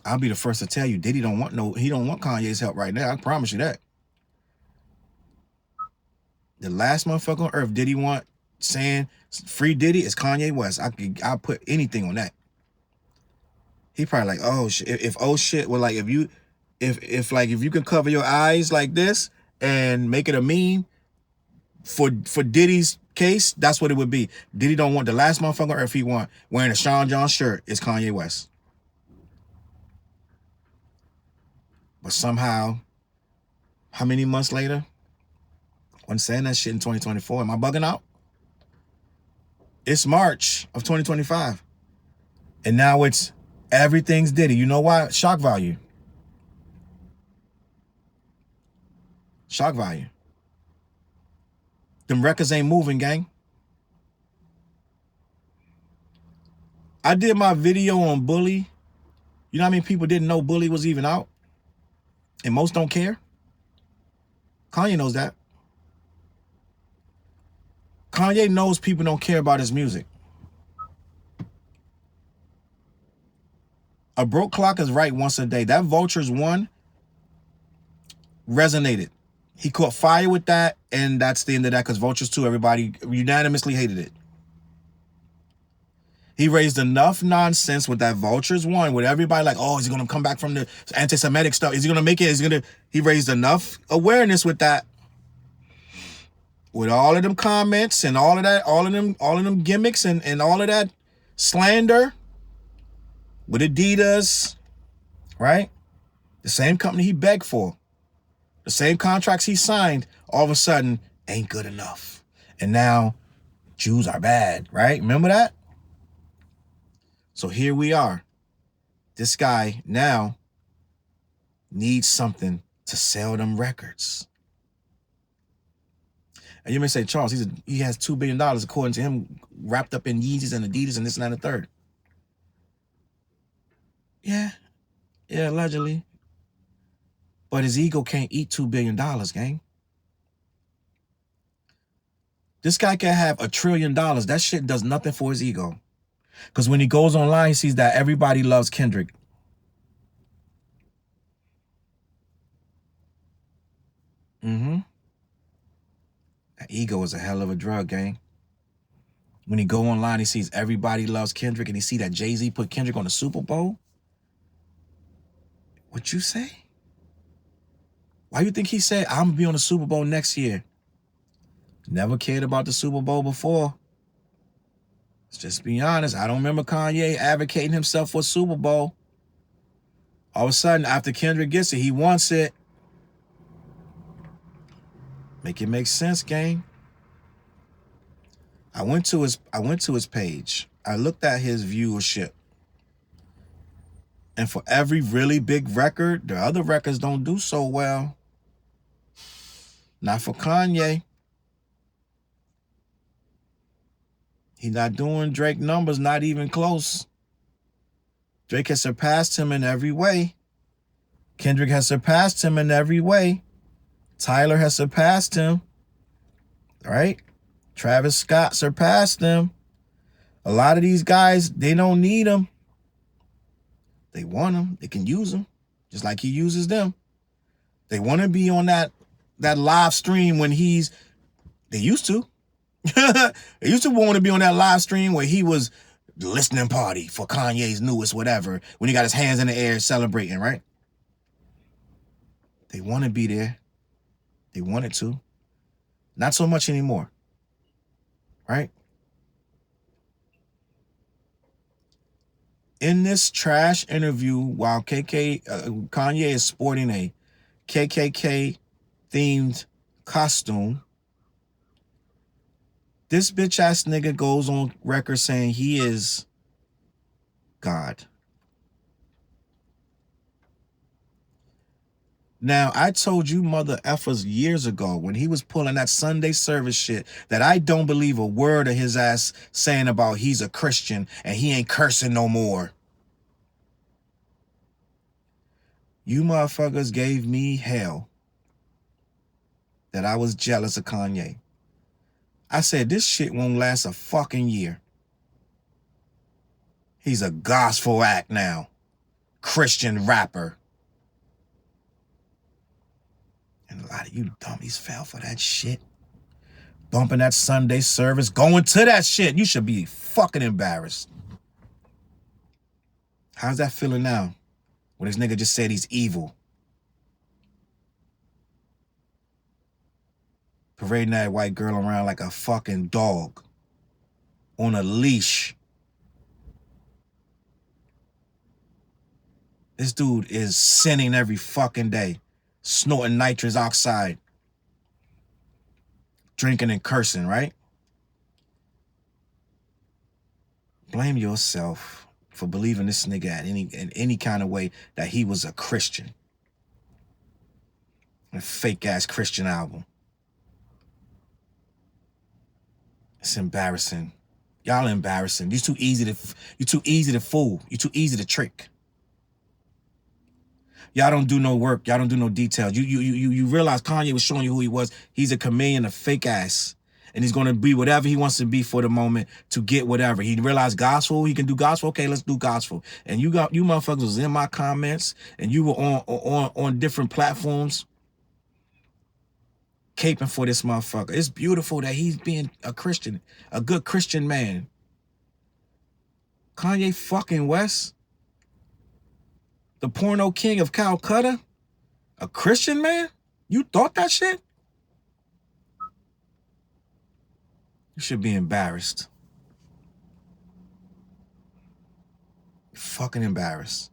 I'll be the first to tell you, Diddy don't want Kanye's help right now. I promise you that. The last motherfucker on earth Diddy want saying free Diddy is Kanye West. I'll put anything on that. He probably like, oh shit. If oh shit, well, like if you can cover your eyes like this and make it a meme for Diddy's case, that's what it would be. Diddy don't want the last motherfucker on earth he want wearing a Sean John shirt is Kanye West. But somehow, how many months later? When saying that shit in 2024, am I bugging out? It's March of 2025. And now it's everything's Diddy. You know why? Shock value. Shock value. Them records ain't moving, gang. I did my video on Bully. You know how many people didn't know Bully was even out? And most don't care. Kanye knows that. Kanye knows people don't care about his music. A broke clock is right once a day. That Vultures one resonated. He caught fire with that, and that's the end of that, because Vultures 2, everybody unanimously hated it. He raised enough nonsense with that Vultures 1, with everybody like, oh, is he going to come back from the anti-Semitic stuff? Is he going to make it? He raised enough awareness with that. With all of them comments and all of that, all of them gimmicks and all of that slander with Adidas, right? The same company he begged for, the same contracts he signed, all of a sudden ain't good enough. And now Jews are bad, right? Remember that? So here we are. This guy now needs something to sell them records. And you may say, Challz, he has $2 billion, according to him, wrapped up in Yeezys and Adidas and this and that and the third. Yeah, allegedly. But his ego can't eat $2 billion, gang. This guy can have $1 trillion. That shit does nothing for his ego. Because when he goes online, he sees that everybody loves Kendrick. That ego is a hell of a drug, gang. When he go online, he sees everybody loves Kendrick, and he see that Jay-Z put Kendrick on the Super Bowl. What you say? Why you think he said, I'm gonna be on the Super Bowl next year? Never cared about the Super Bowl before. Let's just be honest. I don't remember Kanye advocating himself for a Super Bowl. All of a sudden, after Kendrick gets it, he wants it. Make it make sense, gang. I went to his page. I looked at his viewership. And for every really big record, the other records don't do so well. Not for Kanye. He's not doing Drake numbers, not even close. Drake has surpassed him in every way. Kendrick has surpassed him in every way. Tyler has surpassed him. Right? Travis Scott surpassed him. A lot of these guys, they don't need him. They want him. They can use him, just like he uses them. They want to be on that live stream when they used to. They used to want to be on that live stream where he was the listening party for Kanye's newest whatever, when he got his hands in the air celebrating, right? They want to be there. They wanted to. Not so much anymore, right? In this trash interview, while Kanye is sporting a KKK-themed costume, this bitch-ass nigga goes on record saying he is God. Now, I told you mother effers years ago when he was pulling that Sunday service shit that I don't believe a word of his ass saying about he's a Christian and he ain't cursing no more. You motherfuckers gave me hell that I was jealous of Kanye. I said, this shit won't last a fucking year. He's a gospel act now. Christian rapper. And a lot of you dummies fell for that shit. bumping that Sunday service, going to that shit. You should be fucking embarrassed. How's that feeling now? When this nigga just said he's evil. Parading that white girl around like a fucking dog. On a leash. This dude is sinning every fucking day. Snorting nitrous oxide. Drinking and cursing, right? Blame yourself for believing this nigga in any kind of way that he was a Christian. A fake-ass Christian album. It's embarrassing. Y'all embarrassing. You're too easy to fool. You're too easy to trick. Y'all don't do no work. Y'all don't do no details. You realize Kanye was showing you who he was. He's a chameleon, a fake ass. And he's going to be whatever he wants to be for the moment to get whatever. He realized gospel. He can do gospel. Okay, let's do gospel. And you motherfuckers was in my comments and you were on different platforms caping for this motherfucker. It's beautiful that he's being a Christian, a good Christian man. Kanye fucking West, the porno king of Calcutta, a Christian man? You thought that shit? You should be embarrassed. Fucking embarrassed.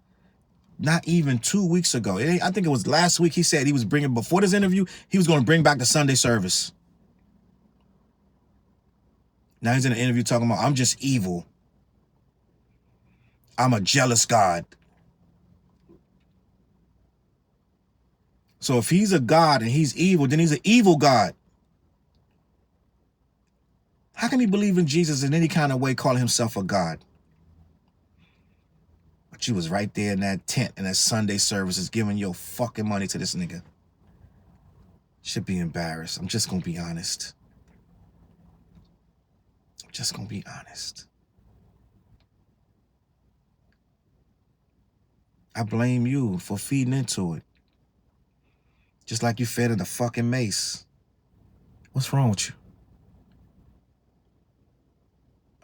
Not even 2 weeks ago. I think it was last week he said he was bringing, before this interview, he was going to bring back the Sunday service. Now he's in an interview talking about, I'm just evil. I'm a jealous God. So if he's a God and he's evil, then he's an evil God. How can he believe in Jesus in any kind of way, calling himself a God? But you was right there in that tent in that Sunday services giving your fucking money to this nigga. Should be embarrassed. I'm just going to be honest. I'm just going to be honest. I blame you for feeding into it. Just like you fed in the fucking mace. What's wrong with you?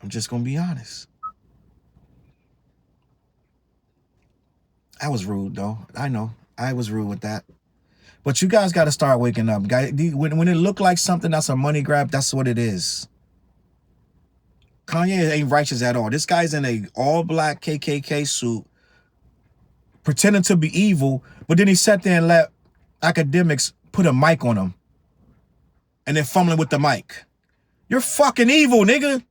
I'm just going to be honest. I was rude, though. I know. I was rude with that. But you guys got to start waking up. When it look like something that's a money grab, that's what it is. Kanye ain't righteous at all. This guy's in a all-black KKK suit, pretending to be evil, but then he sat there and let academics put a mic on him. And then fumbling with the mic. You're fucking evil, nigga.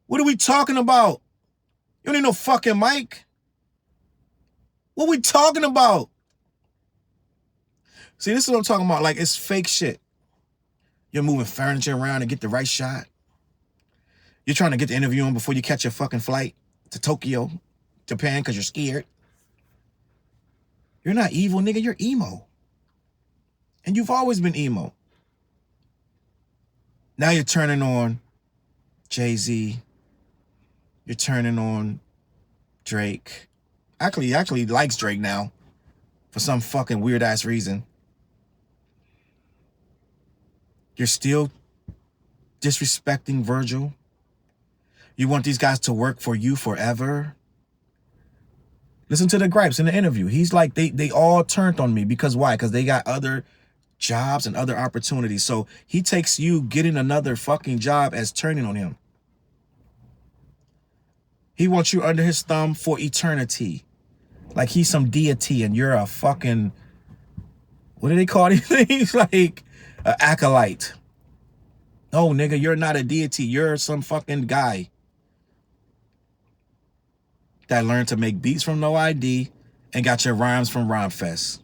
What are we talking about? You don't need no fucking mic. What we talking about? See, this is what I'm talking about. Like, it's fake shit. You're moving furniture around to get the right shot. You're trying to get the interview on before you catch your fucking flight to Tokyo, Japan, because you're scared. You're not evil, nigga. You're emo. And you've always been emo. Now you're turning on Jay-Z. You're turning on Drake. Actually, he actually likes Drake now for some fucking weird-ass reason. You're still disrespecting Virgil. You want these guys to work for you forever. Listen to the gripes in the interview. He's like, they all turned on me. Because why? Because they got other jobs and other opportunities. So he takes you getting another fucking job as turning on him. He wants you under his thumb for eternity. Like he's some deity and you're a fucking, what do they call these things? Like an acolyte. No, nigga, you're not a deity. You're some fucking guy that learned to make beats from no ID and got your rhymes from Rhyme Fest.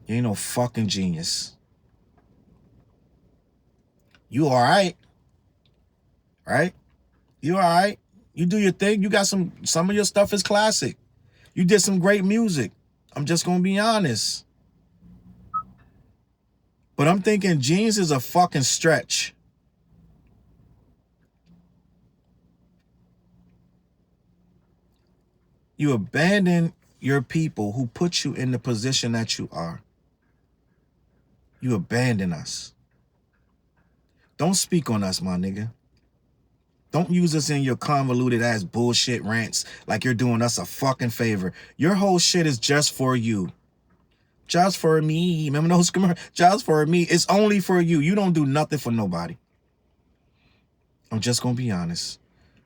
You ain't no fucking genius. You all right? Right? You all right? You do your thing. You got some of your stuff is classic. You did some great music. I'm just going to be honest. But I'm thinking genius is a fucking stretch. You abandon your people who put you in the position that you are. You abandon us. Don't speak on us, my nigga. Don't use us in your convoluted ass bullshit rants like you're doing us a fucking favor. Your whole shit is just for you. Just for me. Remember those commercials? Just for me. It's only for you. You don't do nothing for nobody. I'm just gonna be honest.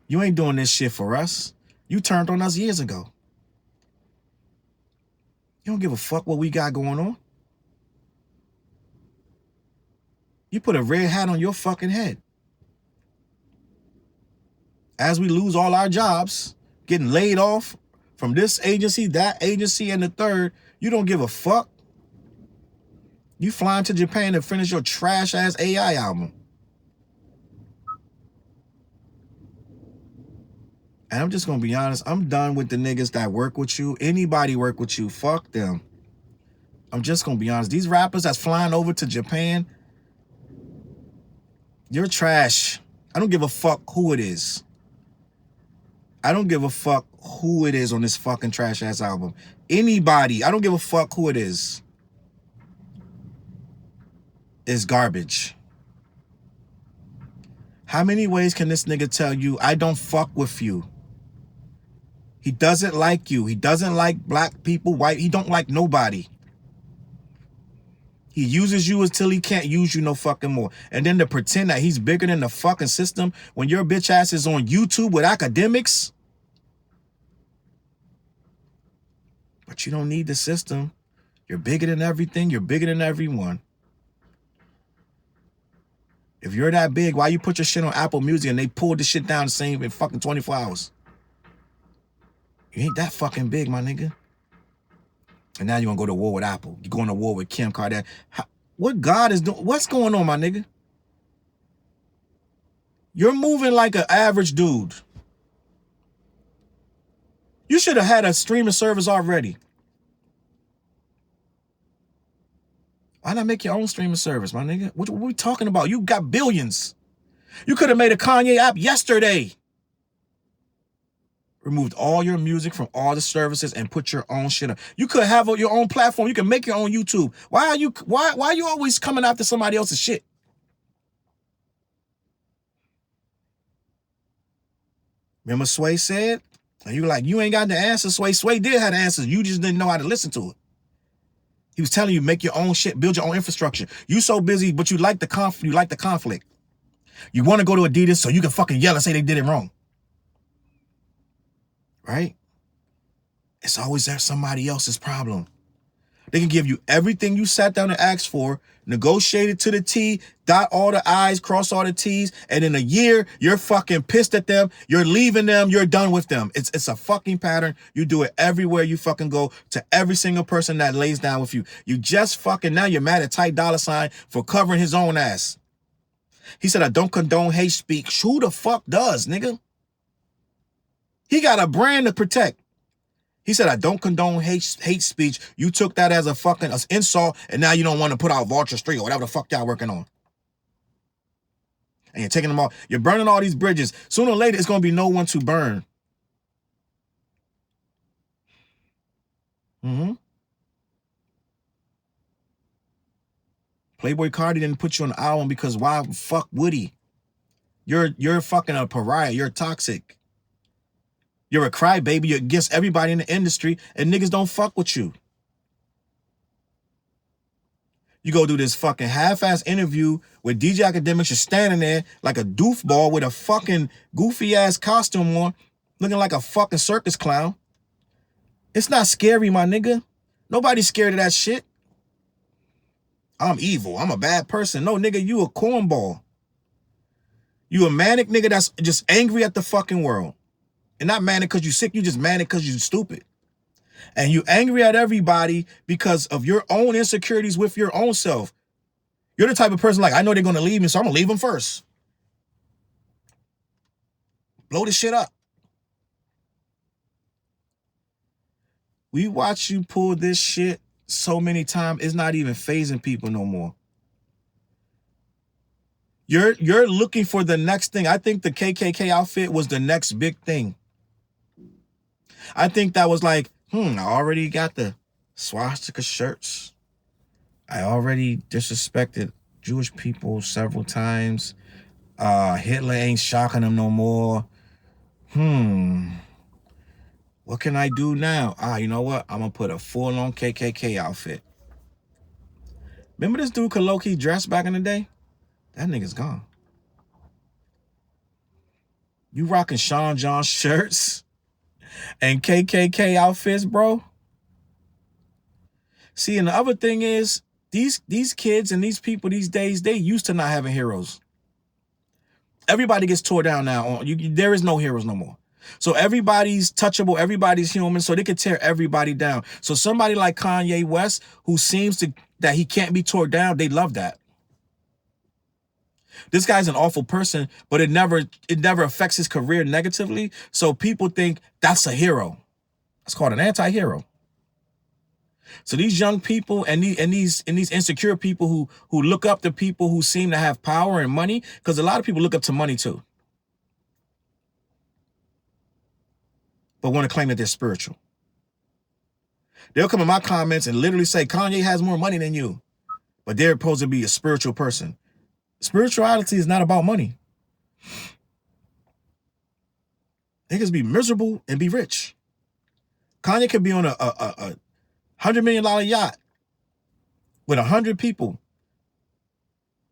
You ain't doing this shit for us. You turned on us years ago. You don't give a fuck what we got going on. You put a red hat on your fucking head. As we lose all our jobs, getting laid off from this agency, that agency, and the third, you don't give a fuck. You flying to Japan to finish your trash ass AI album. And I'm just gonna be honest, I'm done with the niggas that work with you. Anybody work with you, fuck them. I'm just gonna be honest. These rappers that's flying over to Japan, you're trash. I don't give a fuck who it is. I don't give a fuck who it is on this fucking trash ass album. Anybody, I don't give a fuck who it is garbage. How many ways can this nigga tell you I don't fuck with you? He doesn't like you. He doesn't like black people, white. He don't like nobody. He uses you until he can't use you no fucking more. And then to pretend that he's bigger than the fucking system when your bitch ass is on YouTube with academics. But you don't need the system. You're bigger than everything. You're bigger than everyone. If you're that big, why you put your shit on Apple Music and they pulled the shit down the same in fucking 24 hours? You ain't that fucking big, my nigga. And now you're gonna go to war with Apple. You're going to war with Kim Kardashian. What God is doing? What's going on, my nigga? You're moving like an average dude. You should have had a streaming service already. Why not make your own streaming service, my nigga? What are we talking about? You got billions. You could have made a Kanye app yesterday. Removed all your music from all the services and put your own shit up. You could have your own platform. You can make your own YouTube. Why are you always coming after somebody else's shit? Remember Sway said? And you were like, you ain't got the answer, Sway. Sway did have the answers. You just didn't know how to listen to it. He was telling you, make your own shit, build your own infrastructure. You so busy, but you like the conflict. You want to go to Adidas so you can fucking yell and say they did it wrong. Right? It's always there somebody else's problem. They can give you everything you sat down and asked for, negotiated to the T, dot all the I's, cross all the T's, and in a year, you're fucking pissed at them, you're leaving them, you're done with them. It's a fucking pattern. You do it everywhere you fucking go, to every single person that lays down with you. You just fucking, now you're mad at Ty Dolla $ign for covering his own ass. He said, I don't condone hate speech. Who the fuck does, nigga? He got a brand to protect. He said, I don't condone hate speech. You took that as a fucking insult, and now you don't want to put out Vulture Street or whatever the fuck y'all working on. And you're taking them all. You're burning all these bridges. Sooner or later, it's going to be no one to burn. Playboy Cardi didn't put you on the album because why the fuck would he? You're fucking a pariah. You're toxic. You're a crybaby. You're against everybody in the industry, and niggas don't fuck with you. You go do this fucking half-ass interview with DJ Academics. You're standing there like a doofball with a fucking goofy-ass costume on, looking like a fucking circus clown. It's not scary, my nigga. Nobody's scared of that shit. I'm evil. I'm a bad person. No, nigga, you a cornball. You a manic nigga that's just angry at the fucking world. And not manic because you sick, you just manic because you stupid. And you angry at everybody because of your own insecurities with your own self. You're the type of person like, I know they're going to leave me, so I'm going to leave them first. Blow this shit up. We watch you pull this shit so many times, it's not even phasing people no more. You're looking for the next thing. I think the KKK outfit was the next big thing. I think that was like, I already got the swastika shirts. I already disrespected Jewish people several times. Hitler ain't shocking them no more. What can I do now? You know what? I'm gonna put a full-on KKK outfit. Remember this dude could low-key dress back in the day? That nigga's gone. You rocking Sean John shirts and KKK outfits, bro? See, and the other thing is, these kids and these people these days, they used to not having heroes. Everybody gets tore down now. There is no heroes no more. So everybody's touchable, everybody's human, so they could tear everybody down. So somebody like Kanye West, who seems that he can't be torn down, they love that. This guy's an awful person, but it never affects his career negatively. So people think that's a hero. It's called an anti-hero. So these young people and these insecure people who look up to people who seem to have power and money, because a lot of people look up to money too, but want to claim that they're spiritual. They'll come in my comments and literally say Kanye has more money than you, but they're supposed to be a spiritual person. Spirituality is not about money. Niggas be miserable and be rich. Kanye could be on a $100 million yacht with 100 people,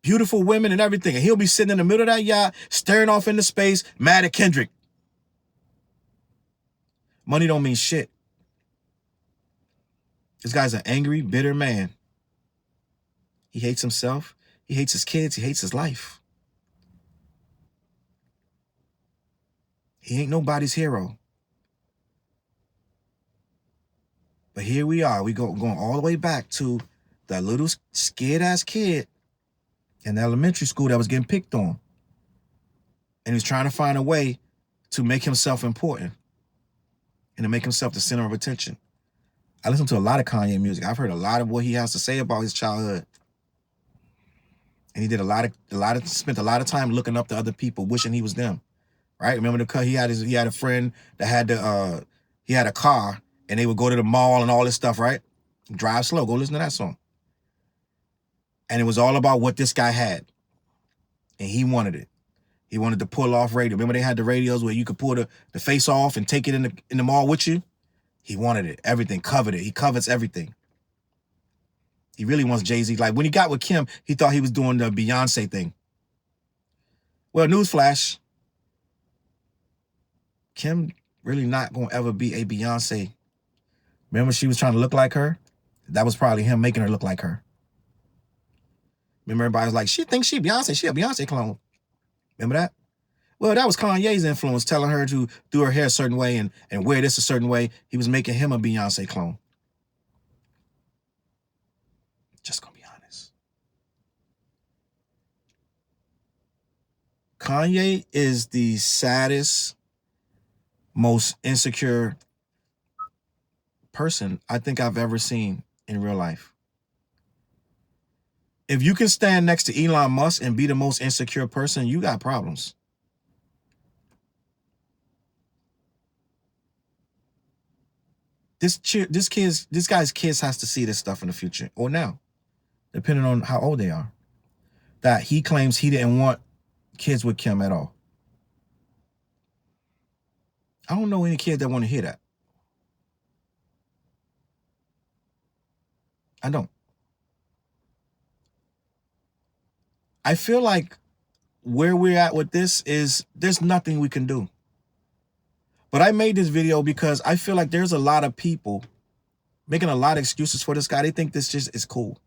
beautiful women and everything, and he'll be sitting in the middle of that yacht, staring off into space, mad at Kendrick. Money don't mean shit. This guy's an angry, bitter man. He hates himself. He hates his kids. He hates his life. He ain't nobody's hero. But here we are. We going all the way back to that little scared-ass kid in elementary school that was getting picked on. And he was trying to find a way to make himself important and to make himself the center of attention. I listen to a lot of Kanye music. I've heard a lot of what he has to say about his childhood. And he did spent a lot of time looking up to other people, wishing he was them. Right? Remember he had a friend that had he had a car, and they would go to the mall and all this stuff, right? Drive slow. Go listen to that song. And it was all about what this guy had. And he wanted it. He wanted to pull off radio. Remember they had the radios where you could pull the face off and take it in the mall with you? He wanted it. Everything. Covered it. He covets everything. He really wants Jay-Z. Like when he got with Kim, he thought he was doing the Beyonce thing. Well, newsflash. Kim really not going to ever be a Beyonce. Remember she was trying to look like her? That was probably him making her look like her. Remember everybody was like, she thinks she Beyonce. She a Beyonce clone. Remember that? Well, that was Kanye's influence, telling her to do her hair a certain way and wear this a certain way. He was making him a Beyonce clone. Just gonna be honest. Kanye is the saddest, most insecure person I think I've ever seen in real life. If you can stand next to Elon Musk and be the most insecure person, you got problems. This guy's kids has to see this stuff in the future or now, depending on how old they are. That he claims he didn't want kids with Kim at all. I don't know any kids that want to hear that. I don't. I feel like where we're at with this is there's nothing we can do. But I made this video because I feel like there's a lot of people making a lot of excuses for this guy. They think this just is cool.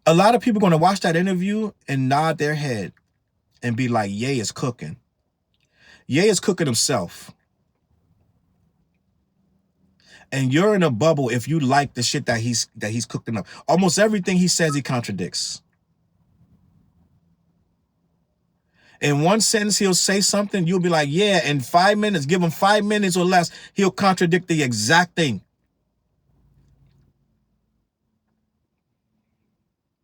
A lot of people are going to watch that interview and nod their head and be like, Ye is cooking. Ye is cooking himself. And you're in a bubble if you like the shit that he's cooking up. Almost everything he says, he contradicts. In one sentence, he'll say something, you'll be like, yeah, in 5 minutes, give him 5 minutes or less, he'll contradict the exact thing.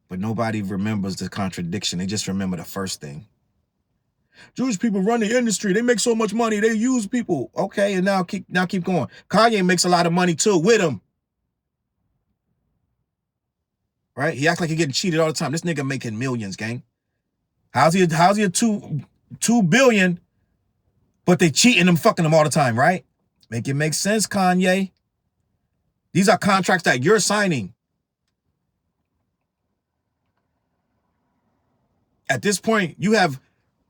But nobody remembers the contradiction. They just remember the first thing. Jewish people run the industry. They make so much money. They use people. Okay, and now keep going. Kanye makes a lot of money too with him. right? He acts like he getting cheated all the time. This nigga making millions, gang. How's he a 2 billion, but they cheating him, fucking him all the time, right? Make it make sense, Kanye. These are contracts that you're signing. At this point, you have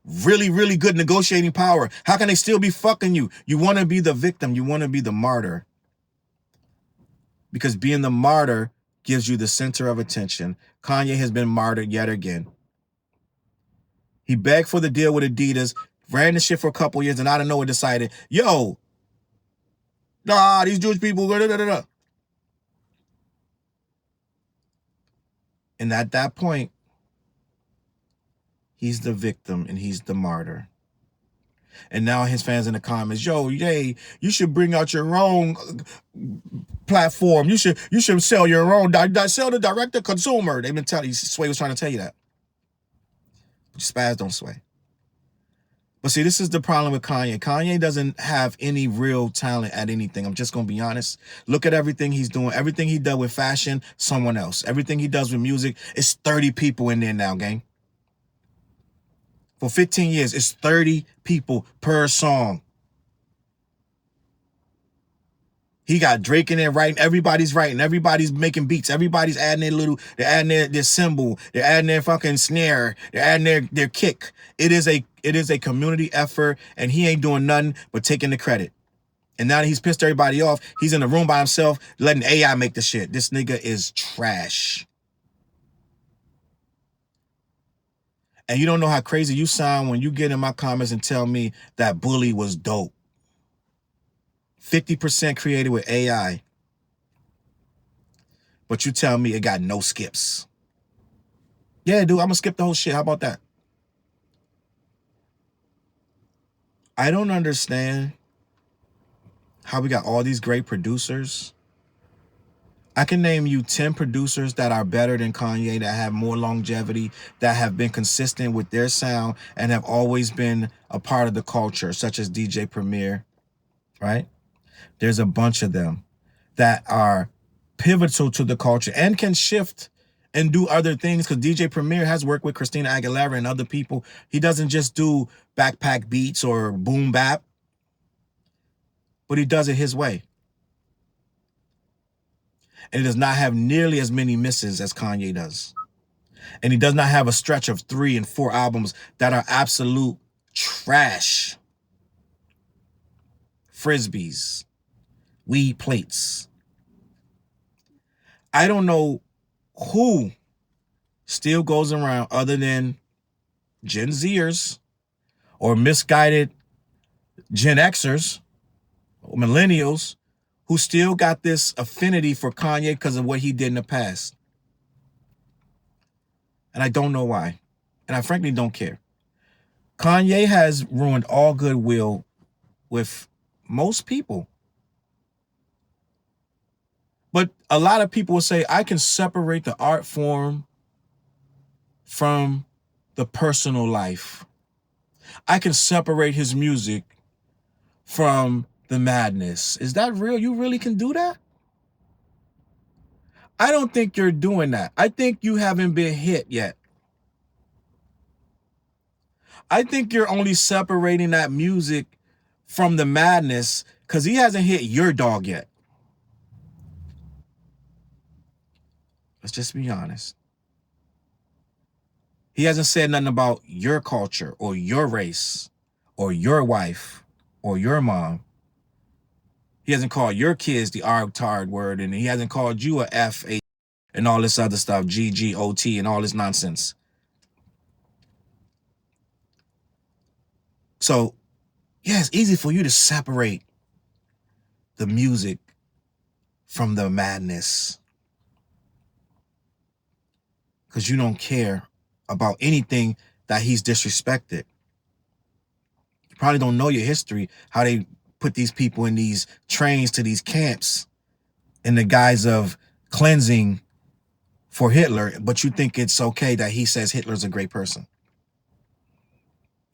really, really good negotiating power. How can they still be fucking you? You want to be the victim. You want to be the martyr. Because being the martyr gives you the center of attention. Kanye has been martyred yet again. He begged for the deal with Adidas, ran the shit for a couple years, and out of nowhere decided, yo, nah, these Jewish people, da, da, da, da. And at that point, he's the victim and he's the martyr. And now his fans in the comments, yo, yay, you should bring out your own platform. You should sell your own, sell the direct to consumer. They've been telling you, Sway was trying to tell you that. But spaz don't sway. But see, this is the problem with Kanye. Kanye doesn't have any real talent at anything. I'm just going to be honest. Look at everything he's doing. Everything he does with fashion, someone else. Everything he does with music, it's 30 people in there now, gang. For 15 years, it's 30 people per song. He got Drake in there writing. Everybody's writing. Everybody's making beats. Everybody's adding they're adding their cymbal. They're adding their fucking snare. They're adding their kick. It is a community effort, and he ain't doing nothing but taking the credit. And now that he's pissed everybody off, he's in the room by himself, letting AI make the shit. This nigga is trash. And you don't know how crazy you sound when you get in my comments and tell me that Bully was dope. 50% created with AI. But you tell me it got no skips. Yeah, dude, I'm going to skip the whole shit. How about that? I don't understand how we got all these great producers. I can name you 10 producers that are better than Kanye, that have more longevity, that have been consistent with their sound and have always been a part of the culture, such as DJ Premier, right? There's a bunch of them that are pivotal to the culture and can shift and do other things, because DJ Premier has worked with Christina Aguilera and other people. He doesn't just do backpack beats or boom bap, but he does it his way. And he does not have nearly as many misses as Kanye does. And he does not have a stretch of 3 and 4 albums that are absolute trash. Frisbees. Weed plates. I don't know who still goes around other than Gen Zers or misguided Gen Xers or millennials who still got this affinity for Kanye because of what he did in the past. And I don't know why. And I frankly don't care. Kanye has ruined all goodwill with most people. But a lot of people will say, I can separate the art form from the personal life. I can separate his music from the madness. Is that real? You really can do that? I don't think you're doing that. I think you haven't been hit yet. I think you're only separating that music from the madness because he hasn't hit your dog yet. Let's just be honest. He hasn't said nothing about your culture or your race or your wife or your mom. He hasn't called your kids the R-tard word, and he hasn't called you a F, A, and all this other stuff, G, G, O, T, and all this nonsense. So, yeah, it's easy for you to separate the music from the madness because you don't care about anything that he's disrespected. You probably don't know your history, how they put these people in these trains to these camps in the guise of cleansing for Hitler, but you think it's okay that he says Hitler's a great person.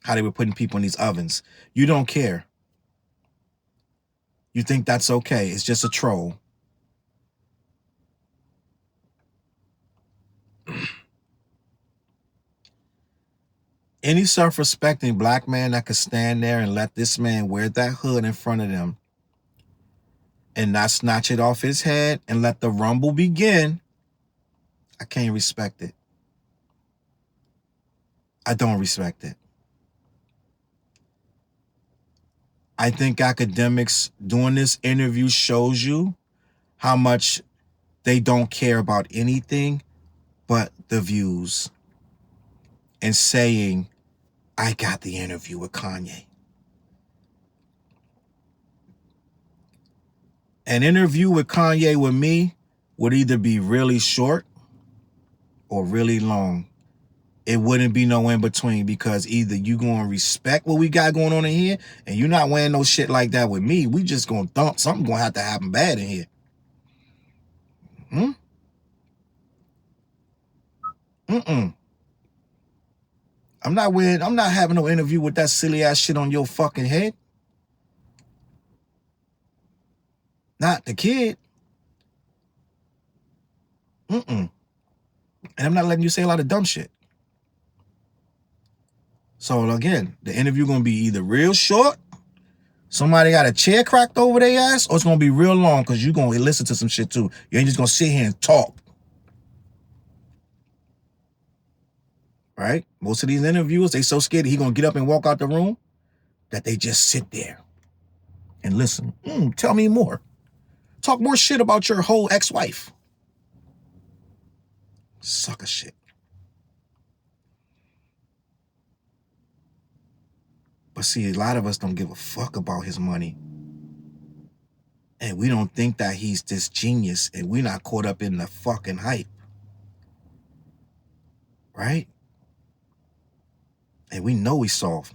How they were putting people in these ovens. You don't care. You think that's okay. It's just a troll. Any self-respecting black man that could stand there and let this man wear that hood in front of them and not snatch it off his head and let the rumble begin, I can't respect it. I don't respect it. I think academics doing this interview shows you how much they don't care about anything but the views and saying, I got the interview with Kanye. An interview with Kanye with me would either be really short or really long. It wouldn't be no in between, because either you gonna respect what we got going on in here and you're not wearing no shit like that with me. We just gonna dump. Something gonna have to happen bad in here. I'm not having no interview with that silly ass shit on your fucking head. Not the kid. And I'm not letting you say a lot of dumb shit. So again, the interview gonna be either real short, somebody got a chair cracked over their ass, or it's gonna be real long because you gonna listen to some shit too. You ain't just gonna sit here and talk. Right? Most of these interviewers, they so scared that he gonna get up and walk out the room that they just sit there and listen. Tell me more. Talk more shit about your whole ex-wife. Sucker shit. But see, a lot of us don't give a fuck about his money. And we don't think that he's this genius, and we're not caught up in the fucking hype. Right? And we know he's soft.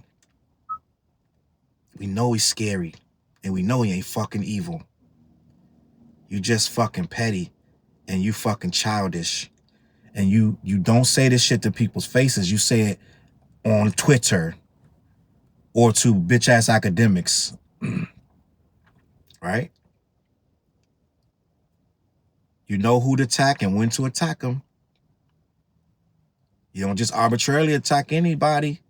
We know he's scary. And we know he ain't fucking evil. You just fucking petty. And you fucking childish. And you don't say this shit to people's faces. You say it on Twitter or to bitch-ass academics. Right? You know who to attack and when to attack them. You don't just arbitrarily attack anybody.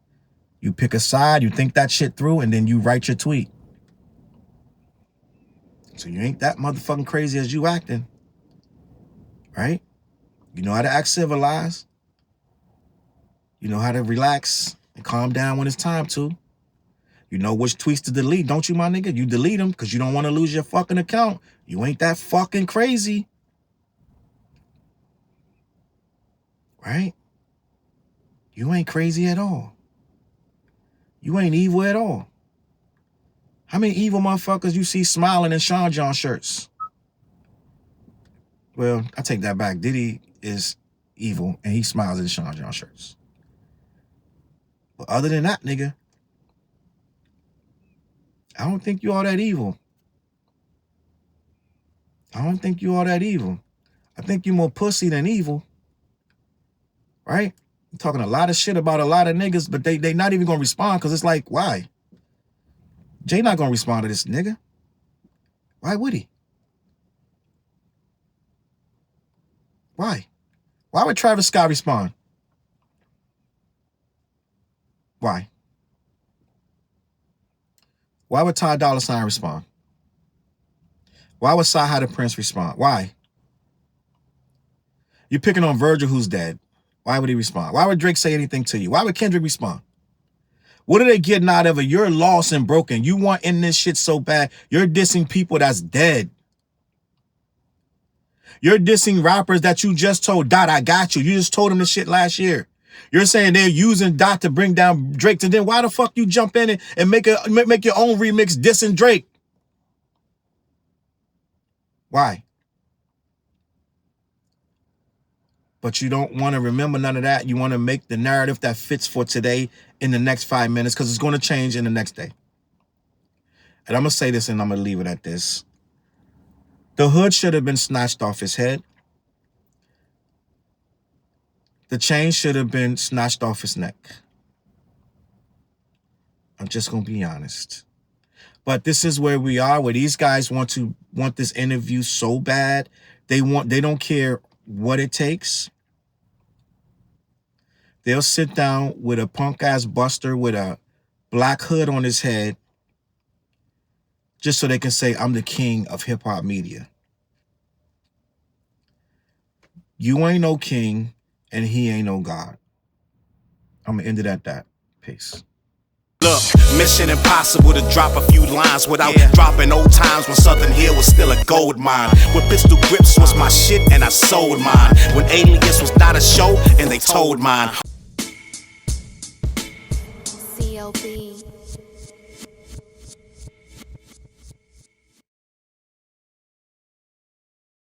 You pick a side, you think that shit through, and then you write your tweet. So you ain't that motherfucking crazy as you acting. Right? You know how to act civilized. You know how to relax and calm down when it's time to. You know which tweets to delete, don't you, my nigga? You delete them because you don't want to lose your fucking account. You ain't that fucking crazy. Right? You ain't crazy at all. You ain't evil at all. How many evil motherfuckers you see smiling in Sean John shirts? Well, I take that back. Diddy is evil and he smiles in Sean John shirts. But other than that, nigga, I don't think you all that evil. I don't think you all that evil. I think you more pussy than evil. Right? I'm talking a lot of shit about a lot of niggas, but they not even gonna respond because it's like, why? Jay not gonna respond to this nigga. Why would he? Why? Why would Travis Scott respond? Why? Why would Ty Dolla $ign respond? Why would Sci-Hi the Prince respond? Why? You're picking on Virgil who's dead. Why would he respond? Why would Drake say anything to you? Why would Kendrick respond? What are they getting out of it? You're lost and broken. You want in this shit so bad. You're dissing people that's dead. You're dissing rappers that you just told, Dot, I got you. You just told them this shit last year. You're saying they're using Dot to bring down Drake. And then why the fuck you jump in and make your own remix dissing Drake? Why? But you don't want to remember none of that. You want to make the narrative that fits for today in the next 5 minutes because it's going to change in the next day. And I'm going to say this and I'm going to leave it at this. The hood should have been snatched off his head. The chain should have been snatched off his neck. I'm just going to be honest. But this is where we are, where these guys want this interview so bad. They don't care what it takes. They'll sit down with a punk ass buster with a black hood on his head just so they can say, I'm the king of hip hop media. You ain't no king and he ain't no God. I'm gonna end it at that. Peace. Look, mission impossible to drop a few lines without dropping old times when Southern Hill was still a gold mine. When pistol grips was my shit and I sold mine. When Alias was not a show and they told mine. CLB.